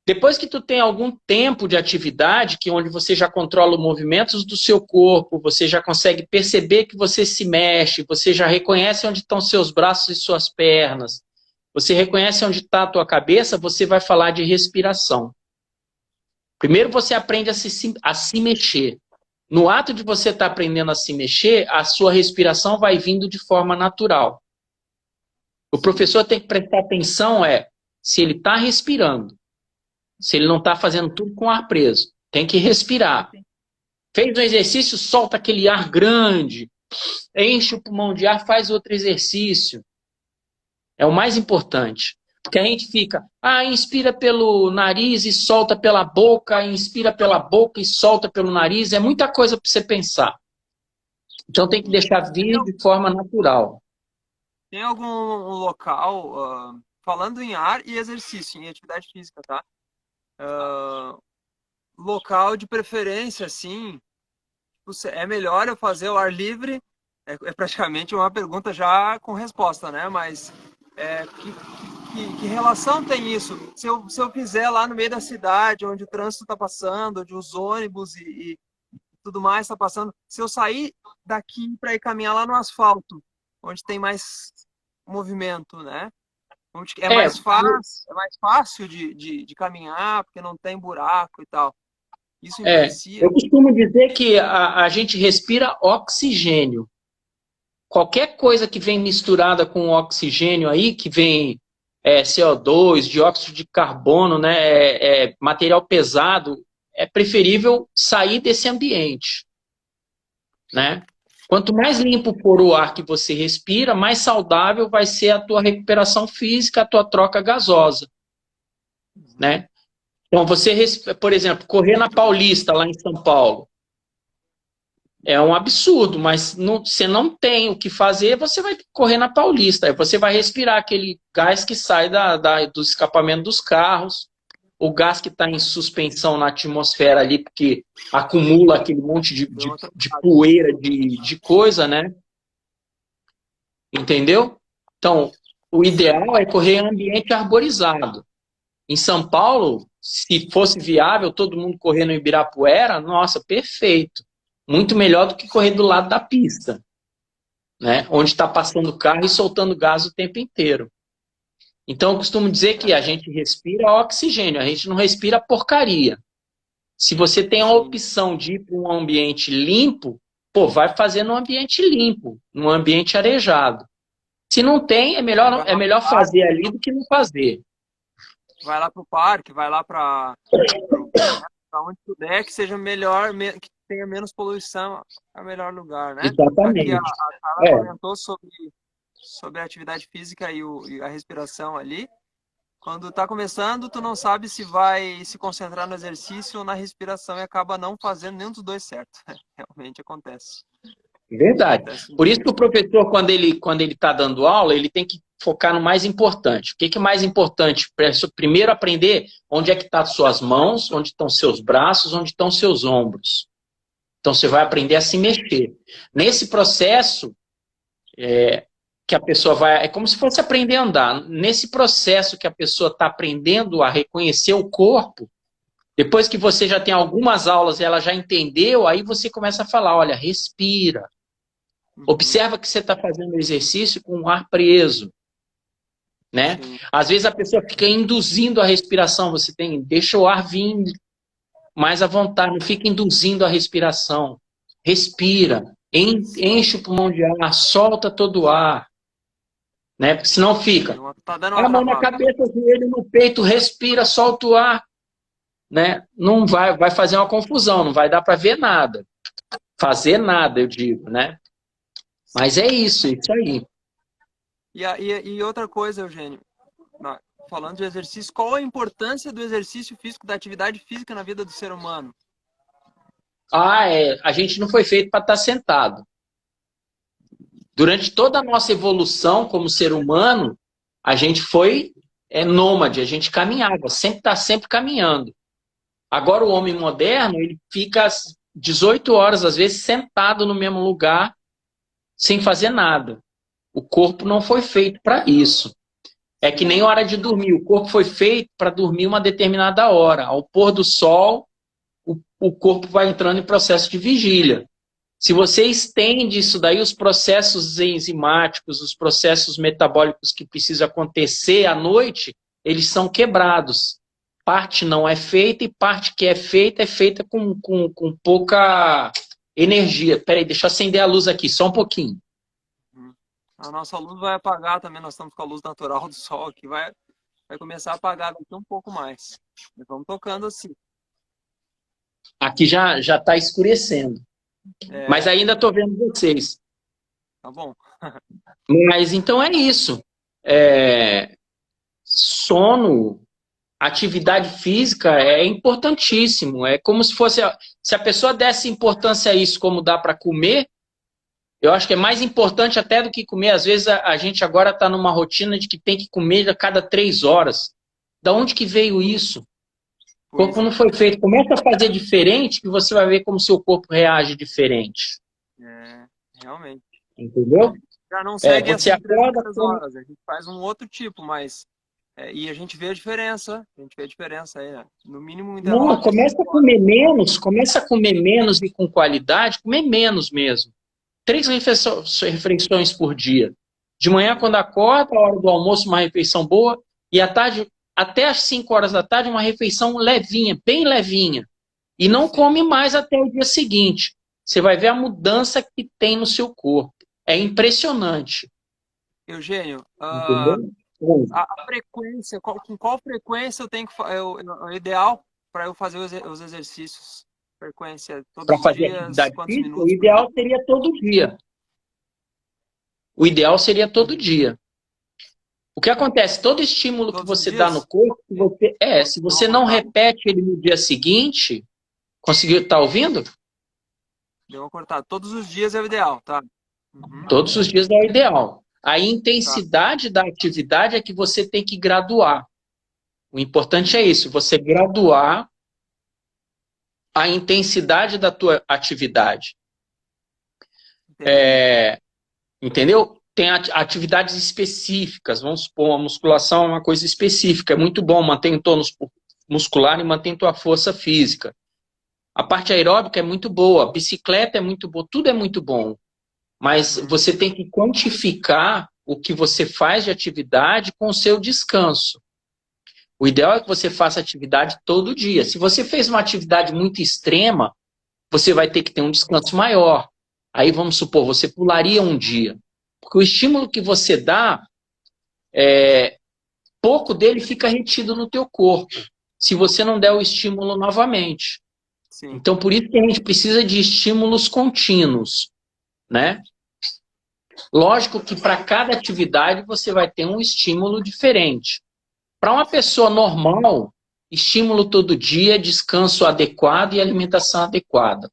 [SPEAKER 3] Depois que tu tem algum tempo de atividade, onde você já controla os movimentos do seu corpo, você já consegue perceber que você se mexe, você já reconhece onde estão seus braços e suas pernas, você reconhece onde está a tua cabeça, você vai falar de respiração. Primeiro você aprende a se mexer. No ato de você estar aprendendo a se mexer, a sua respiração vai vindo de forma natural. O professor tem que prestar atenção se ele está respirando. Se ele não está fazendo tudo com ar preso. Tem que respirar. Fez um exercício, solta aquele ar grande. Enche o pulmão de ar, faz outro exercício. É o mais importante. Porque a gente fica, inspira pelo nariz e solta pela boca, inspira pela boca e solta pelo nariz. É muita coisa para você pensar. Então tem que deixar vir de forma natural.
[SPEAKER 2] Tem algum local, falando em ar e exercício, em atividade física, tá? Local de preferência, assim, é melhor eu fazer o ar livre? É praticamente uma pergunta já com resposta, né? Mas que relação tem isso? Se eu fizer lá no meio da cidade, onde o trânsito está passando, onde os ônibus e tudo mais está passando, se eu sair daqui para ir caminhar lá no asfalto, onde tem mais movimento, né? É mais fácil de caminhar, porque não tem buraco e tal. Isso influencia.
[SPEAKER 3] Eu costumo dizer que a gente respira oxigênio. Qualquer coisa que vem misturada com oxigênio aí, que vem CO2, dióxido de carbono, né, material pesado, é preferível sair desse ambiente, né? Quanto mais limpo for o ar que você respira, mais saudável vai ser a tua recuperação física, a tua troca gasosa, né? Então, por exemplo, correr na Paulista, lá em São Paulo, é um absurdo, mas você não tem o que fazer, você vai correr na Paulista, aí você vai respirar aquele gás que sai do escapamento dos carros, o gás que está em suspensão na atmosfera ali, porque acumula aquele monte de poeira, de coisa, né? Entendeu? Então, o ideal é correr em ambiente arborizado. Em São Paulo, se fosse viável todo mundo correr no Ibirapuera, nossa, perfeito. Muito melhor do que correr do lado da pista, né? Onde está passando carro e soltando gás o tempo inteiro. Então, eu costumo dizer que a gente respira oxigênio, a gente não respira porcaria. Se você tem a opção de ir para um ambiente limpo, pô, vai fazer num ambiente limpo, num ambiente arejado. Se não tem, é melhor fazer ali do que não fazer.
[SPEAKER 2] Vai lá pro parque, vai lá para onde puder, que seja melhor, que tenha menos poluição, é o melhor lugar, né?
[SPEAKER 3] Exatamente.
[SPEAKER 2] Aqui a Carla comentou sobre a atividade física e a respiração ali. Quando está começando, tu não sabe se vai se concentrar no exercício ou na respiração e acaba não fazendo nenhum dos dois certo. Realmente acontece.
[SPEAKER 3] Verdade. Por isso que o professor, quando ele está dando aula, ele tem que focar no mais importante. O que é mais importante? Primeiro aprender onde é que estão as suas mãos, onde estão seus braços, onde estão seus ombros. Então você vai aprender a se mexer. Nesse processo, que a pessoa vai... É como se fosse aprender a andar. Nesse processo que a pessoa está aprendendo a reconhecer o corpo, depois que você já tem algumas aulas e ela já entendeu, aí você começa a falar, olha, respira. Observa que você está fazendo o exercício com o ar preso, né? Às vezes a pessoa fica induzindo a respiração, deixa o ar vir mais à vontade, não fica induzindo a respiração. Respira, enche o pulmão de ar, solta todo o ar, né? Porque senão fica a mão na cabeça, joelho no peito, respira, solta o ar, né? Não vai fazer uma confusão, não vai dar para ver nada. Fazer nada, eu digo, né? Mas é isso aí.
[SPEAKER 2] E outra coisa, Eugênio, falando de exercício, qual a importância do exercício físico, da atividade física na vida do ser humano?
[SPEAKER 3] A gente não foi feito para estar sentado. Durante toda a nossa evolução como ser humano, a gente foi nômade, a gente caminhava, está sempre caminhando. Agora o homem moderno, ele fica 18 horas, às vezes, sentado no mesmo lugar, sem fazer nada. O corpo não foi feito para isso. É que nem hora de dormir. O corpo foi feito para dormir uma determinada hora. Ao pôr do sol, o corpo vai entrando em processo de vigília. Se você estende isso daí, os processos enzimáticos, os processos metabólicos que precisam acontecer à noite, eles são quebrados. Parte não é feita e parte que é feita com pouca energia. Peraí, deixa eu acender a luz aqui, só um pouquinho.
[SPEAKER 2] A nossa luz vai apagar também, nós estamos com a luz natural do sol aqui, vai começar a apagar daqui um pouco mais. E vamos tocando assim.
[SPEAKER 3] Aqui já está escurecendo. Mas ainda estou vendo vocês.
[SPEAKER 2] Tá bom.
[SPEAKER 3] Mas então é isso. Sono, atividade física é importantíssimo. É como se fosse... Se a pessoa desse importância a isso como dá para comer, eu acho que é mais importante até do que comer. Às vezes a gente agora está numa rotina de que tem que comer a cada 3 horas. Da onde que veio isso? O corpo não foi feito. Começa a fazer diferente que você vai ver como seu corpo reage diferente.
[SPEAKER 2] Realmente.
[SPEAKER 3] Entendeu?
[SPEAKER 2] Já não segue
[SPEAKER 3] você
[SPEAKER 2] assim
[SPEAKER 3] acorda
[SPEAKER 2] 3 horas. A gente faz um outro tipo, mas... e a gente vê a diferença. A gente vê a diferença aí, né? No mínimo um intervalo.
[SPEAKER 3] Não, começa a comer menos e com qualidade, comer menos mesmo. 3 refeições por dia. De manhã, quando acorda, a hora do almoço, uma refeição boa. E à tarde, até às 5 horas da tarde, uma refeição levinha, bem levinha. E não come mais até o dia seguinte. Você vai ver a mudança que tem no seu corpo. É impressionante.
[SPEAKER 2] Eugênio,
[SPEAKER 3] entendeu?
[SPEAKER 2] A frequência, com qual frequência eu tenho que é ideal para eu fazer os exercícios? Frequência todos os dias, quantos minutos?
[SPEAKER 3] O ideal seria todo dia. O ideal seria todo dia. O que acontece? Todo estímulo que você dá no corpo, se você não repete ele no dia seguinte, conseguiu, tá ouvindo?
[SPEAKER 2] Deu uma cortada. Todos os dias é o ideal, tá?
[SPEAKER 3] Todos os dias é o ideal. A intensidade da atividade é que você tem que graduar. O importante é isso, você graduar a intensidade da tua atividade. Entendeu? tem atividades específicas. Vamos supor, a musculação é uma coisa específica. É muito bom, mantém o tônus muscular e mantém tua força física. A parte aeróbica é muito boa, a bicicleta é muito boa, tudo é muito bom. Mas você tem que quantificar o que você faz de atividade com o seu descanso. O ideal é que você faça atividade todo dia. Se você fez uma atividade muito extrema, você vai ter que ter um descanso maior. Aí vamos supor, você pularia um dia. Porque o estímulo que você dá, pouco dele fica retido no teu corpo, se você não der o estímulo novamente.
[SPEAKER 2] Sim.
[SPEAKER 3] Então, por isso que a gente precisa de estímulos contínuos, né? Lógico que para cada atividade você vai ter um estímulo diferente. Para uma pessoa normal, estímulo todo dia, descanso adequado e alimentação adequada.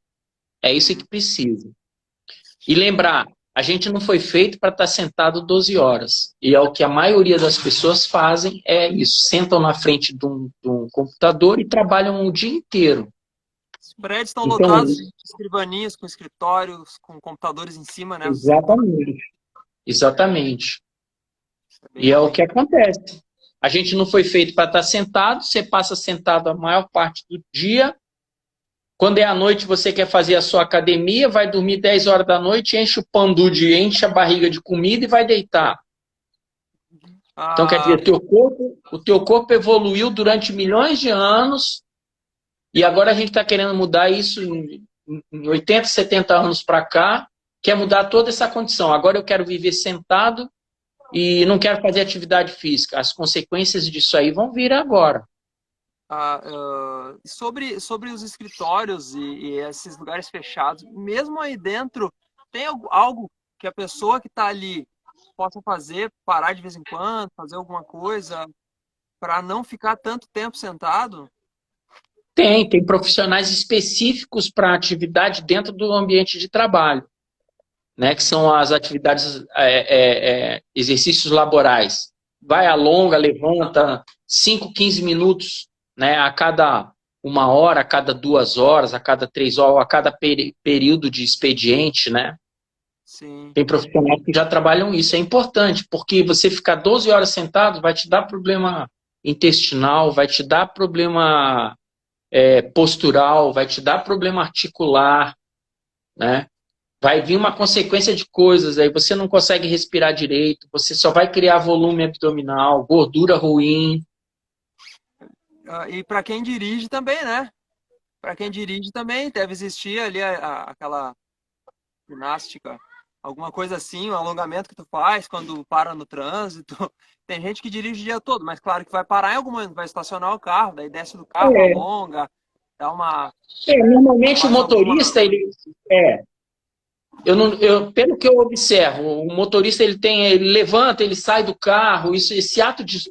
[SPEAKER 3] É isso que precisa. E lembrar, a gente não foi feito para estar sentado 12 horas. E é o que a maioria das pessoas fazem, é isso. Sentam na frente de um computador e trabalham o dia inteiro.
[SPEAKER 2] Os prédios estão
[SPEAKER 3] Então,
[SPEAKER 2] lotados de escrivaninhas, com escritórios, com computadores em cima, né?
[SPEAKER 3] exatamente. Exatamente. E é o que acontece. A gente não foi feito para estar sentado, você passa sentado a maior parte do dia. Quando é à noite, você quer fazer a sua academia, vai dormir 10 horas da noite, enche o pandude, enche a barriga de comida e vai deitar. Então, quer dizer, o teu corpo evoluiu durante milhões de anos e agora a gente está querendo mudar isso em 80, 70 anos para cá, quer mudar toda essa condição. Agora eu quero viver sentado e não quero fazer atividade física. As consequências disso aí vão vir agora.
[SPEAKER 2] Sobre os escritórios e esses lugares fechados, mesmo aí dentro, tem algo que a pessoa que está ali possa fazer, parar de vez em quando, fazer alguma coisa, para não ficar tanto tempo sentado?
[SPEAKER 3] Tem profissionais específicos para atividade dentro do ambiente de trabalho, né, que são as atividades, exercícios laborais. Vai, alonga, levanta 5, 15 minutos, né, a cada 1 hora, a cada 2 horas, a cada 3 horas, a cada período de expediente, né?
[SPEAKER 2] Sim.
[SPEAKER 3] Tem profissionais que já trabalham isso. É importante, porque você ficar 12 horas sentado vai te dar problema intestinal, vai te dar problema postural, vai te dar problema articular, né? Vai vir uma consequência de coisas, aí você não consegue respirar direito, você só vai criar volume abdominal, gordura ruim.
[SPEAKER 2] E para quem dirige também, né? Para quem dirige também deve existir ali aquela ginástica, alguma coisa assim, um alongamento que tu faz quando para no trânsito. Tem gente que dirige o dia todo, mas claro que vai parar em algum momento, vai estacionar o carro, daí desce do carro, alonga, dá uma...
[SPEAKER 3] Normalmente o motorista, pelo que eu observo, o motorista ele levanta, ele sai do carro,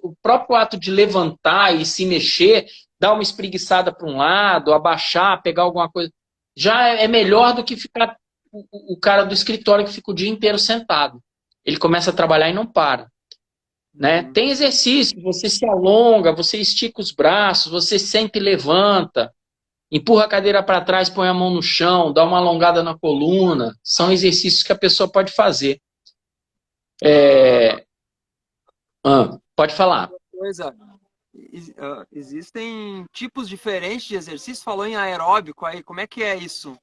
[SPEAKER 3] o próprio ato de levantar e se mexer, dar uma espreguiçada para um lado, abaixar, pegar alguma coisa, já é melhor do que ficar o cara do escritório que fica o dia inteiro sentado. Ele começa a trabalhar e não para. Né? Tem exercício, você se alonga, você estica os braços, você senta e levanta. Empurra a cadeira para trás, põe a mão no chão, dá uma alongada na coluna. São exercícios que a pessoa pode fazer. Pode falar.
[SPEAKER 2] Coisa. Existem tipos diferentes de exercício? Falou em aeróbico aí, como é que é isso?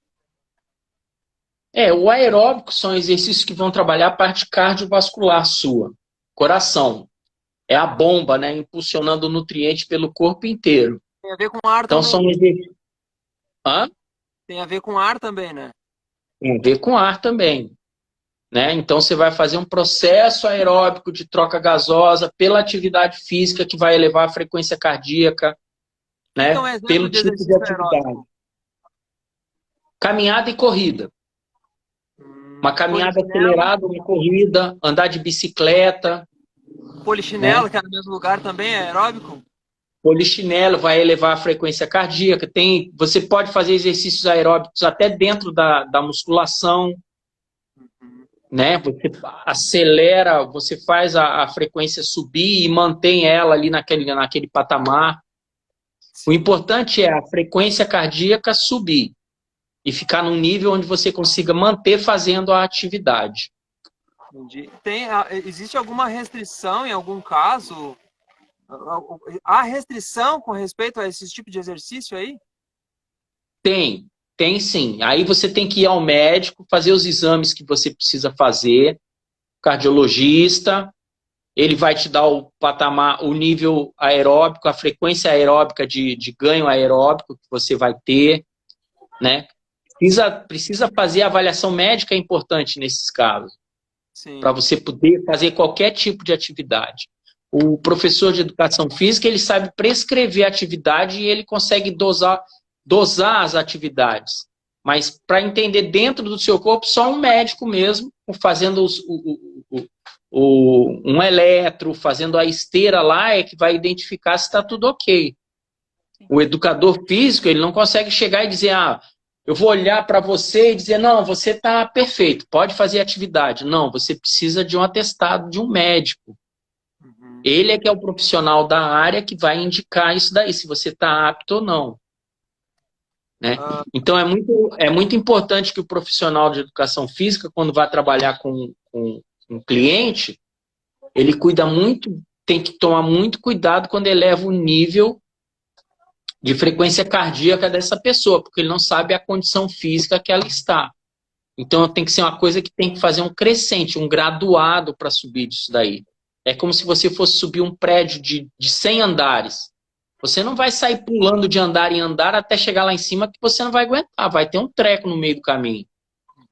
[SPEAKER 3] O aeróbico são exercícios que vão trabalhar a parte cardiovascular sua. Coração. É a bomba, né? Impulsionando o nutriente pelo corpo inteiro.
[SPEAKER 2] Tem a ver com ar
[SPEAKER 3] então,
[SPEAKER 2] também.
[SPEAKER 3] São exercícios.
[SPEAKER 2] Tem a ver com ar também, né?
[SPEAKER 3] Tem a ver com ar também. Né? Então, você vai fazer um processo aeróbico de troca gasosa pela atividade física que vai elevar a frequência cardíaca, né?
[SPEAKER 2] Então,
[SPEAKER 3] Pelo tipo de atividade. Aeróbico. Caminhada e corrida. Uma caminhada acelerada, uma corrida, andar de bicicleta.
[SPEAKER 2] Polichinelo,
[SPEAKER 3] né?
[SPEAKER 2] que é no mesmo lugar também, é aeróbico?
[SPEAKER 3] Polichinelo vai elevar a frequência cardíaca. Você pode fazer exercícios aeróbicos até dentro da musculação. Né? Você acelera, você faz a frequência subir e mantém ela ali naquele patamar. O importante é a frequência cardíaca subir e ficar num nível onde você consiga manter fazendo a atividade.
[SPEAKER 2] Entendi. Existe alguma restrição em algum caso? Há restrição com respeito a esse tipo de exercício aí?
[SPEAKER 3] Tem sim. Aí você tem que ir ao médico, fazer os exames que você precisa fazer, cardiologista, ele vai te dar o patamar, o nível aeróbico, a frequência aeróbica de ganho aeróbico que você vai ter, né? Precisa fazer a avaliação médica, é importante nesses casos, para você poder fazer qualquer tipo de atividade. O professor de educação física, ele sabe prescrever atividade e ele consegue dosar as atividades. Mas para entender dentro do seu corpo, só um médico mesmo, fazendo um eletro, fazendo a esteira lá, é que vai identificar se está tudo ok. O educador físico, ele não consegue chegar e dizer, eu vou olhar para você e dizer, não, você está perfeito, pode fazer atividade. Não, você precisa de um atestado de um médico. Ele é que é o profissional da área que vai indicar isso daí, se você está apto ou não. Né? Então, é muito importante que o profissional de educação física, quando vai trabalhar com um cliente, ele tem que tomar muito cuidado quando eleva o nível de frequência cardíaca dessa pessoa, porque ele não sabe a condição física que ela está. Então, tem que ser uma coisa que tem que fazer um crescente, um graduado para subir disso daí. É como se você fosse subir um prédio de 100 andares. Você não vai sair pulando de andar em andar até chegar lá em cima, que você não vai aguentar. Vai ter um treco no meio do caminho.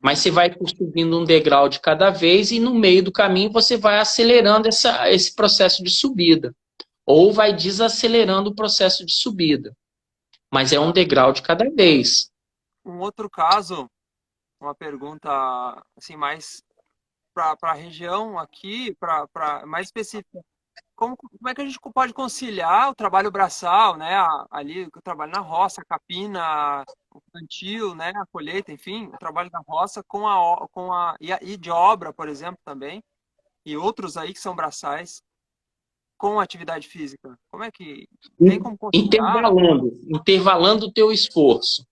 [SPEAKER 3] Mas você vai subindo um degrau de cada vez e no meio do caminho você vai acelerando esse processo de subida. Ou vai desacelerando o processo de subida. Mas é um degrau de cada vez.
[SPEAKER 2] Um outro caso, uma pergunta assim, mais para a região aqui, mais específica. Como é que a gente pode conciliar o trabalho braçal, né? Ali, o trabalho na roça, a capina, o plantio, né? A colheita, enfim, o trabalho da roça e de obra, por exemplo, também, e outros aí que são braçais, com a atividade física. Como é que tem como conciliar?
[SPEAKER 3] Intervalando o teu esforço.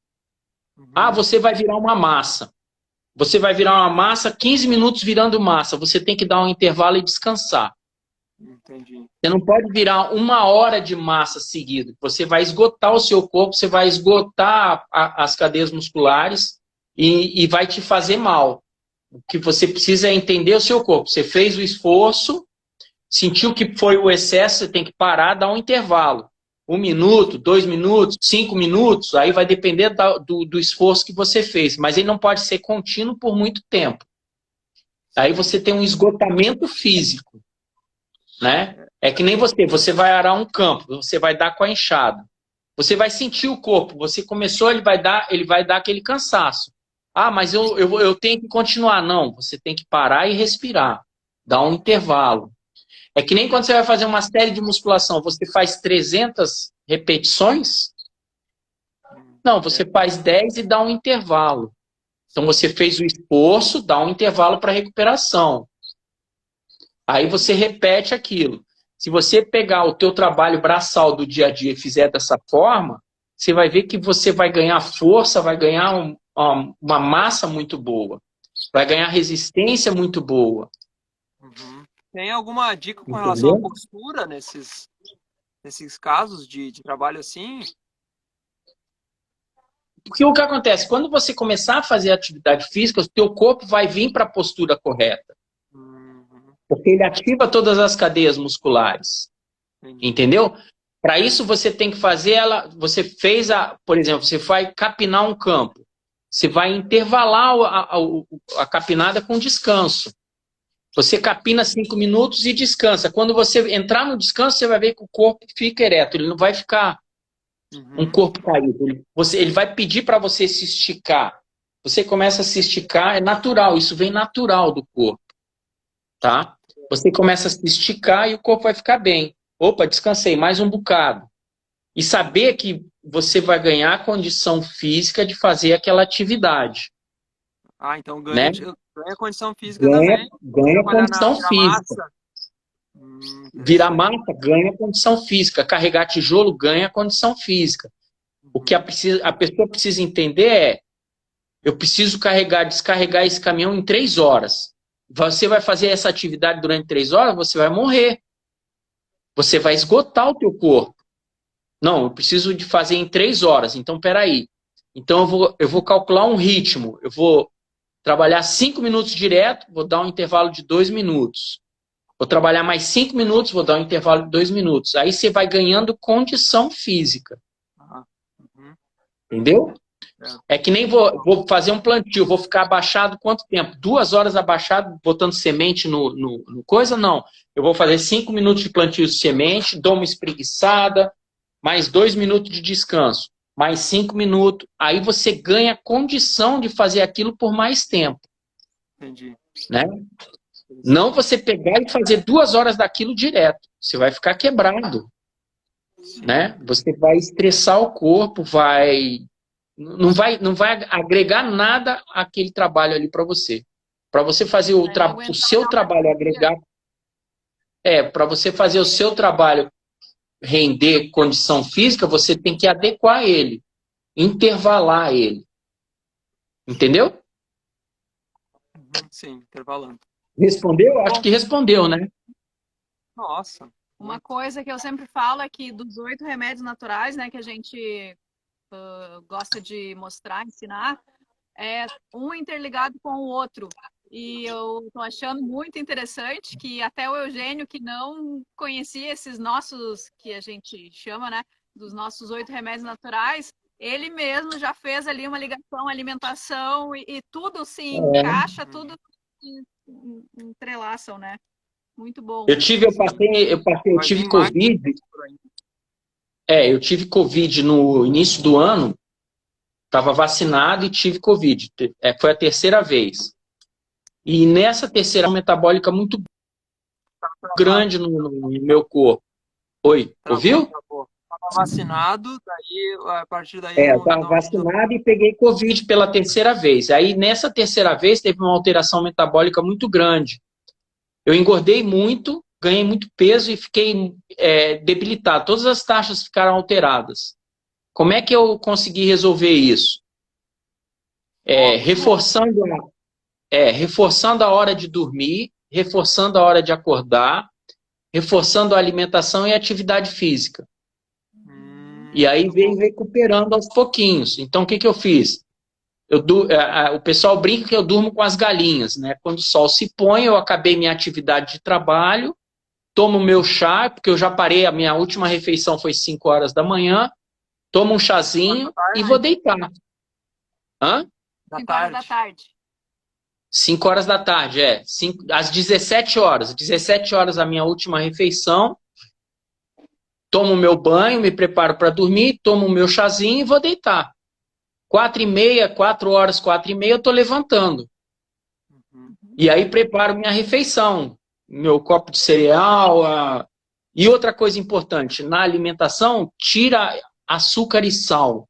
[SPEAKER 3] Você vai virar uma massa. Você vai virar uma massa, 15 minutos virando massa. Você tem que dar um intervalo e descansar.
[SPEAKER 2] Entendi.
[SPEAKER 3] Você não pode virar 1 hora de massa seguida. Você vai esgotar o seu corpo, você vai esgotar as cadeias musculares e vai te fazer mal. O que você precisa é entender o seu corpo. Você fez o esforço, sentiu que foi o excesso, você tem que parar, dar um intervalo. 1 minuto, 2 minutos, 5 minutos, aí vai depender do esforço que você fez. Mas ele não pode ser contínuo por muito tempo. Aí você tem um esgotamento físico. Né? É que nem você vai arar um campo, você vai dar com a enxada. Você vai sentir o corpo, você começou, ele vai dar aquele cansaço. Mas eu tenho que continuar. Não, você tem que parar e respirar, dar um intervalo. É que nem quando você vai fazer uma série de musculação, você faz 300 repetições? Não, você faz 10 e dá um intervalo. Então você fez o esforço, dá um intervalo para recuperação. Aí você repete aquilo. Se você pegar o teu trabalho braçal do dia a dia e fizer dessa forma, você vai ver que você vai ganhar força, vai ganhar uma massa muito boa. Vai ganhar resistência muito boa.
[SPEAKER 2] Tem alguma dica com relação à postura nesses casos de trabalho assim?
[SPEAKER 3] Porque o que acontece? Quando você começar a fazer atividade física, o teu corpo vai vir para a postura correta. Porque ele ativa todas as cadeias musculares. Entendeu? Para isso você tem que fazer por exemplo, você vai capinar um campo. Você vai intervalar a capinada com descanso. Você capina 5 minutos e descansa. Quando você entrar no descanso, você vai ver que o corpo fica ereto. Ele não vai ficar um corpo caído. Ele vai pedir para você se esticar. Você começa a se esticar, é natural. Isso vem natural do corpo. Tá? Você começa a se esticar e o corpo vai ficar bem. Opa, descansei, mais um bocado. E saber que você vai ganhar condição física de fazer aquela atividade.
[SPEAKER 2] Então ganha condição física também.
[SPEAKER 3] Ganha condição física. Virar massa, ganha condição física. Carregar tijolo, ganha condição física. O que a pessoa precisa entender é: eu preciso descarregar esse caminhão em 3 horas. você vai fazer essa atividade durante 3 horas, você vai morrer. Você vai esgotar o teu corpo. Não, eu preciso de fazer em 3 horas. Então, peraí. Então, eu vou calcular um ritmo. Eu vou trabalhar 5 minutos direto, vou dar um intervalo de 2 minutos. Vou trabalhar mais 5 minutos, vou dar um intervalo de 2 minutos. Aí você vai ganhando condição física.
[SPEAKER 2] Uhum.
[SPEAKER 3] Entendeu? É que nem vou fazer um plantio, vou ficar abaixado quanto tempo? 2 horas abaixado, botando semente no coisa? Não. Eu vou fazer 5 minutos de plantio de semente, dou uma espreguiçada, mais 2 minutos de descanso, mais 5 minutos. Aí você ganha condição de fazer aquilo por mais tempo.
[SPEAKER 2] Entendi.
[SPEAKER 3] Né? Não você pegar e fazer 2 horas daquilo direto. Você vai ficar quebrado. Né? Você vai estressar o corpo, não vai agregar nada àquele trabalho ali para você. Para você fazer o seu trabalho agregar, para você fazer o seu trabalho render condição física, você tem que adequar ele, intervalar ele. Entendeu?
[SPEAKER 2] Sim, intervalando.
[SPEAKER 3] Respondeu? Acho que respondeu, né?
[SPEAKER 2] Nossa.
[SPEAKER 1] Uma coisa que eu sempre falo é que dos 8 remédios naturais, né, que a gente gosta de mostrar, ensinar, é um interligado com o outro. E eu tô achando muito interessante que até o Eugênio, que não conhecia esses nossos, que a gente chama, né, dos nossos 8 remédios naturais, ele mesmo já fez ali uma ligação, alimentação e tudo se encaixa, tudo se entrelaçam, né? Muito bom.
[SPEAKER 3] Eu tive Covid. Eu tive Covid no início do ano. Estava vacinado e tive Covid. Foi a terceira vez. E nessa terceira metabólica muito grande no meu corpo. Oi, ouviu?
[SPEAKER 2] Estava vacinado, daí a partir daí...
[SPEAKER 3] Estava vacinado e peguei Covid pela terceira vez. Aí nessa terceira vez teve uma alteração metabólica muito grande. Eu engordei muito, ganhei muito peso e fiquei debilitado. Todas as taxas ficaram alteradas. Como é que eu consegui resolver isso? Reforçando a hora de dormir, reforçando a hora de acordar, reforçando a alimentação e a atividade física. E aí veio recuperando aos pouquinhos. Então, o que eu fiz? O pessoal brinca que eu durmo com as galinhas, né? Quando o sol se põe, eu acabei minha atividade de trabalho, tomo meu chá, porque eu já parei, a minha última refeição foi 5 horas da manhã, tomo um chazinho e vou deitar. Hã?
[SPEAKER 1] 5 horas da tarde.
[SPEAKER 3] 5 horas da tarde, às 17 horas. 17 horas a minha última refeição. Tomo meu banho, me preparo para dormir, tomo o meu chazinho e vou deitar. 4h30, 4 horas, 4h30, eu estou levantando. E aí preparo minha refeição. Meu copo de cereal. E outra coisa importante, na alimentação, tira açúcar e sal.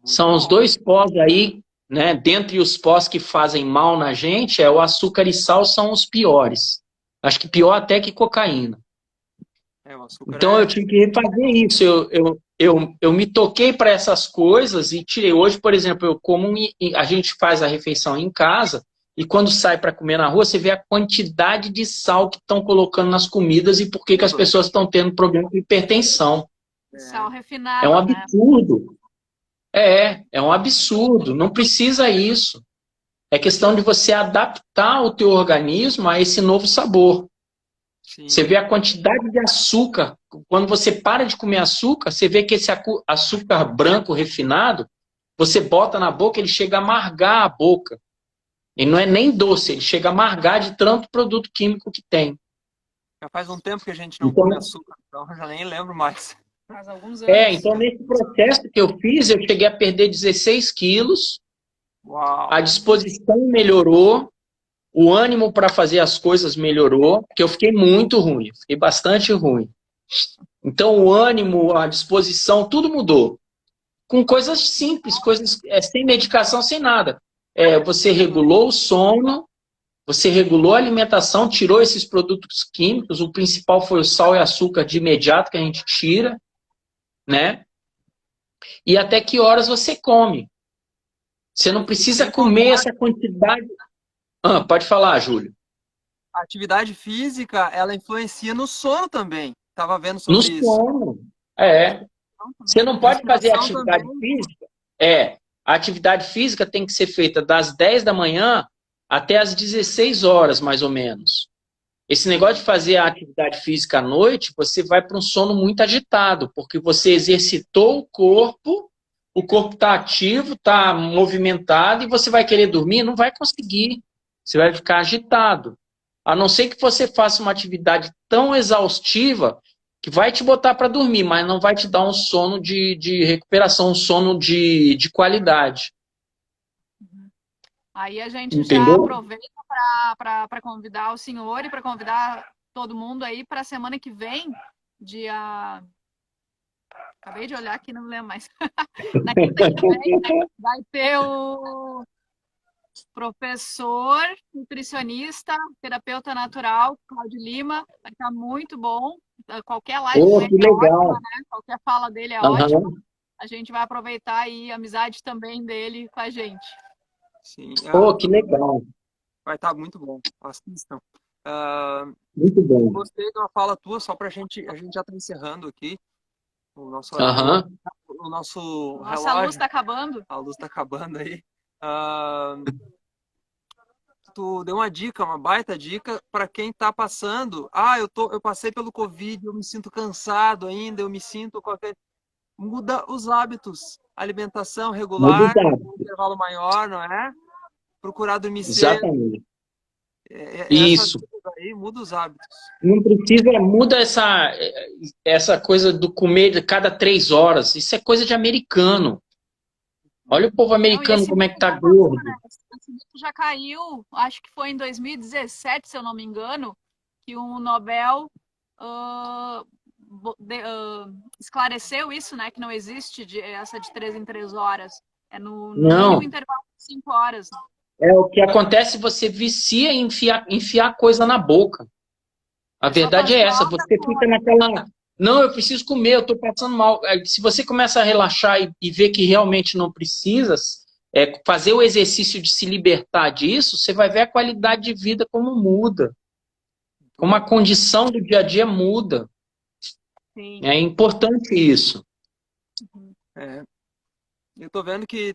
[SPEAKER 3] São os 2 pós aí, né? Dentre os pós que fazem mal na gente, o açúcar e sal são os piores. Acho que pior até que cocaína. Então eu tive que refazer isso. Eu me toquei para essas coisas e tirei. Hoje, por exemplo, a gente faz a refeição em casa e quando sai para comer na rua, você vê a quantidade de sal que estão colocando nas comidas e por que as pessoas estão tendo problema com hipertensão.
[SPEAKER 1] Sal refinado,
[SPEAKER 3] é um absurdo. É um absurdo. Não precisa isso. É questão de você adaptar o teu organismo a esse novo sabor. Sim. Você vê a quantidade de açúcar. Quando você para de comer açúcar, você vê que esse açúcar branco refinado, você bota na boca, ele chega a amargar a boca. Ele não é nem doce, ele chega a amargar de tanto produto químico que tem.
[SPEAKER 2] Já faz um tempo que a gente não come açúcar, então eu já nem lembro mais.
[SPEAKER 1] Faz alguns anos.
[SPEAKER 3] Então nesse processo que eu fiz, eu cheguei a perder 16 quilos.
[SPEAKER 2] Uau.
[SPEAKER 3] A disposição melhorou. O ânimo para fazer as coisas melhorou, porque eu fiquei muito ruim, fiquei bastante ruim. Então o ânimo, a disposição, tudo mudou. Com coisas simples, coisas sem medicação, sem nada. Você regulou o sono, você regulou a alimentação, tirou esses produtos químicos, o principal foi o sal e açúcar de imediato que a gente tira, né? E até que horas você come. Você não precisa comer essa quantidade... Pode falar, Júlio.
[SPEAKER 2] A atividade física, ela influencia no sono também. Tava vendo
[SPEAKER 3] No
[SPEAKER 2] sobre isso.
[SPEAKER 3] sono. É.
[SPEAKER 1] Então,
[SPEAKER 3] Você
[SPEAKER 1] também.
[SPEAKER 3] não pode fazer
[SPEAKER 2] Respiração
[SPEAKER 3] atividade
[SPEAKER 2] também.
[SPEAKER 3] física? A atividade física tem que ser feita das 10 da manhã até as 16 horas, mais ou menos. Esse negócio de fazer a atividade física à noite, você vai para um sono muito agitado, porque você exercitou o corpo está ativo, está movimentado, e você vai querer dormir? Não vai conseguir. Você vai ficar agitado. A não ser que você faça uma atividade tão exaustiva que vai te botar para dormir, mas não vai te dar um sono de recuperação, um sono de qualidade.
[SPEAKER 1] Aí a gente já
[SPEAKER 3] Entendeu?
[SPEAKER 1] aproveita para convidar o senhor e para convidar todo mundo aí para a semana que vem, dia. Acabei de olhar aqui, não me lembro mais. Na quinta que vem vai ter o professor, nutricionista, terapeuta natural, Cláudio Lima. Vai estar muito bom. Qualquer live com
[SPEAKER 3] Oh,
[SPEAKER 1] ele
[SPEAKER 3] que
[SPEAKER 1] é ótima,
[SPEAKER 3] legal.
[SPEAKER 1] né? Qualquer fala dele é ótima.
[SPEAKER 3] Uhum.
[SPEAKER 1] A gente vai aproveitar aí a amizade também dele com a gente.
[SPEAKER 2] Sim,
[SPEAKER 3] Oh, que legal.
[SPEAKER 2] vai estar muito bom. Assistam. Ah,
[SPEAKER 3] Muito bom.
[SPEAKER 2] gostei de uma fala tua, só pra gente, a gente já está encerrando aqui o nosso horário,
[SPEAKER 3] Uhum.
[SPEAKER 2] o nosso
[SPEAKER 1] Nossa luz
[SPEAKER 2] relógio,
[SPEAKER 1] está acabando.
[SPEAKER 2] a luz está acabando aí. Ah, tu deu uma dica, uma baita dica para quem está passando. Eu passei pelo Covid, eu me sinto cansado ainda, eu me sinto qualquer. Muda os hábitos, alimentação
[SPEAKER 3] Muito
[SPEAKER 2] regular,
[SPEAKER 3] bom.
[SPEAKER 2] um intervalo maior, não é? Procurar dormir cedo.
[SPEAKER 3] Exatamente.
[SPEAKER 2] Essa
[SPEAKER 3] Isso.
[SPEAKER 2] dica aí muda os hábitos.
[SPEAKER 3] Não precisa, muda essa coisa do comer de cada 3 horas. Isso é coisa de americano. Olha o povo
[SPEAKER 1] Não, e
[SPEAKER 3] americano
[SPEAKER 1] esse
[SPEAKER 3] como é
[SPEAKER 1] mito
[SPEAKER 3] que tá
[SPEAKER 1] já passou, né?
[SPEAKER 3] gordo.
[SPEAKER 1] Esse mito já caiu, acho que foi em 2017, se eu não me engano, que um Nobel ah, esclareceu isso, né? Que não existe essa de 3 em 3 horas. É no mínimo
[SPEAKER 3] Não.
[SPEAKER 1] intervalo de 5 horas.
[SPEAKER 3] É o que acontece, você vicia em enfiar coisa na boca. A
[SPEAKER 1] É só
[SPEAKER 3] verdade
[SPEAKER 1] fazer
[SPEAKER 3] é essa.
[SPEAKER 1] alta
[SPEAKER 3] Você fica
[SPEAKER 1] força.
[SPEAKER 3] naquela. Não, eu preciso comer, eu estou passando mal. Se você começa a relaxar e ver que realmente não precisa, fazer o exercício de se libertar disso, você vai ver a qualidade de vida como muda, como a condição do dia a dia muda.
[SPEAKER 1] Sim.
[SPEAKER 3] É importante isso.
[SPEAKER 2] É, eu tô vendo que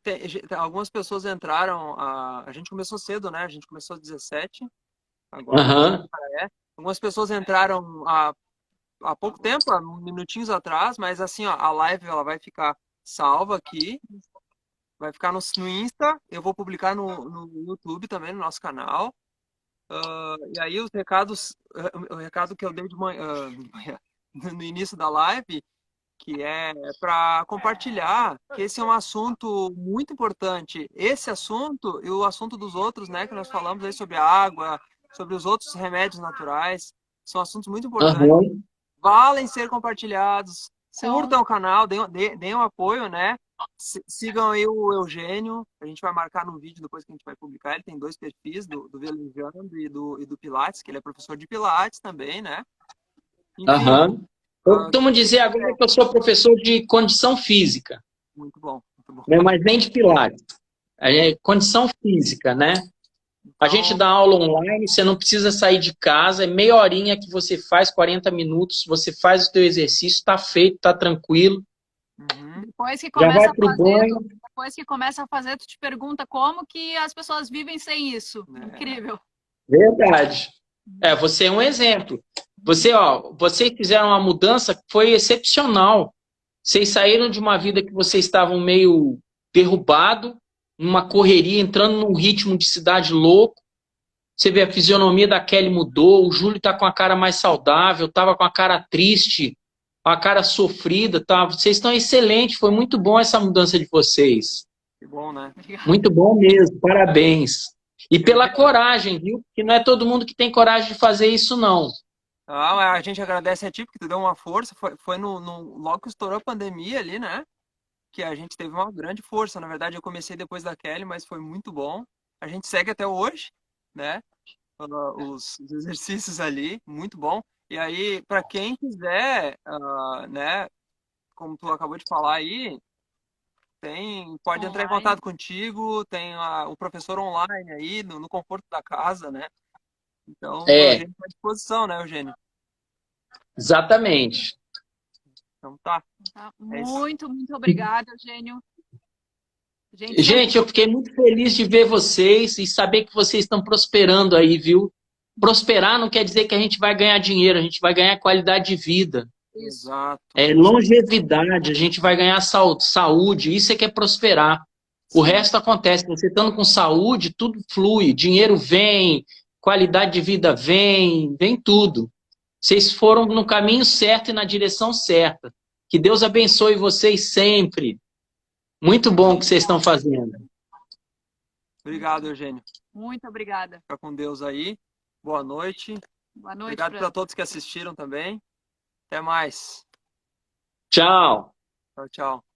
[SPEAKER 2] algumas pessoas entraram. A gente começou cedo, né? A gente começou às 17, agora
[SPEAKER 3] Aham,
[SPEAKER 2] algumas pessoas entraram há pouco tempo, há minutinhos atrás, mas assim, ó, a live ela vai ficar salva aqui, vai ficar no Insta, eu vou publicar no YouTube também, no nosso canal. E aí os recados, o recado que eu dei de manhã, no início da live, que é para compartilhar que esse é um assunto muito importante. Esse assunto e o assunto dos outros, né, que nós falamos aí sobre a água, sobre os outros remédios naturais, são assuntos muito importantes,
[SPEAKER 3] aham,
[SPEAKER 2] valem ser compartilhados.
[SPEAKER 1] São,
[SPEAKER 2] Curtam o canal, deem um apoio, né? Sigam aí o Eugênio, a gente vai marcar no vídeo depois que a gente vai publicar. Ele tem dois perfis, do Velejando e do Pilates, que ele é professor de Pilates também, né? Enfim,
[SPEAKER 3] aham. Eu costumo dizer agora que eu sou professor de condição física,
[SPEAKER 2] muito bom, muito bom.
[SPEAKER 3] né, mas nem de pilates. É condição física, né? A gente
[SPEAKER 2] Então,
[SPEAKER 3] dá aula online, você não precisa sair de casa, é meia horinha que você faz, 40 minutos, você faz o teu exercício, está feito, está tranquilo,
[SPEAKER 2] uhum,
[SPEAKER 1] depois que
[SPEAKER 3] já
[SPEAKER 1] começa
[SPEAKER 3] vai
[SPEAKER 1] a
[SPEAKER 3] para o
[SPEAKER 1] fazer,
[SPEAKER 3] banho.
[SPEAKER 1] depois que começa a fazer, tu te pergunta como que as pessoas vivem sem isso. Incrível.
[SPEAKER 3] Verdade. Você é um exemplo. Vocês fizeram uma mudança que foi excepcional. Vocês saíram de uma vida que vocês estavam meio derrubado, numa correria, entrando num ritmo de cidade louco. Você vê a fisionomia da Kelly mudou, o Júlio tá com a cara mais saudável, tava com a cara triste, com a cara sofrida, tá? Vocês estão excelentes, foi muito bom essa mudança de vocês.
[SPEAKER 2] que bom, né?
[SPEAKER 3] Muito bom mesmo, parabéns. E pela coragem, viu? Que não é todo mundo que tem coragem de fazer isso, não.
[SPEAKER 2] A gente agradece a ti, porque tu deu uma força. Foi logo que estourou a pandemia ali, né? Que a gente teve uma grande força. Na verdade, eu comecei depois da Kelly, mas foi muito bom. A gente segue até hoje, né? Os exercícios ali, muito bom. E aí, para quem quiser, né? Como tu acabou de falar aí, Pode entrar em
[SPEAKER 1] Online.
[SPEAKER 2] contato contigo, tem o professor online aí, no conforto da casa, né? Então, o
[SPEAKER 3] É,
[SPEAKER 2] Eugênio está à disposição, né, Eugênio?
[SPEAKER 3] exatamente.
[SPEAKER 2] Então tá,
[SPEAKER 1] Tá?
[SPEAKER 2] é isso.
[SPEAKER 1] Muito obrigada, Eugênio. Gente, sempre
[SPEAKER 3] Gente, eu fiquei muito feliz de ver vocês e saber que vocês estão prosperando aí, viu? Prosperar não quer dizer que a gente vai ganhar dinheiro, a gente vai ganhar qualidade de vida.
[SPEAKER 1] isso.
[SPEAKER 2] Exato.
[SPEAKER 3] É longevidade, a gente vai ganhar saúde, isso é que é prosperar. O
[SPEAKER 2] Sim,
[SPEAKER 3] resto acontece, você estando com saúde, tudo flui, dinheiro vem, qualidade de vida vem tudo. Vocês foram no caminho certo e na direção certa. Que Deus abençoe vocês sempre. Muito bom o que vocês estão fazendo.
[SPEAKER 2] obrigado, Eugênio.
[SPEAKER 1] Muito obrigada.
[SPEAKER 2] Fica com Deus aí. Boa noite.
[SPEAKER 1] Boa noite
[SPEAKER 2] Obrigado
[SPEAKER 1] para
[SPEAKER 2] para todos que assistiram também. Até mais.
[SPEAKER 3] Tchau.
[SPEAKER 2] Tchau, tchau.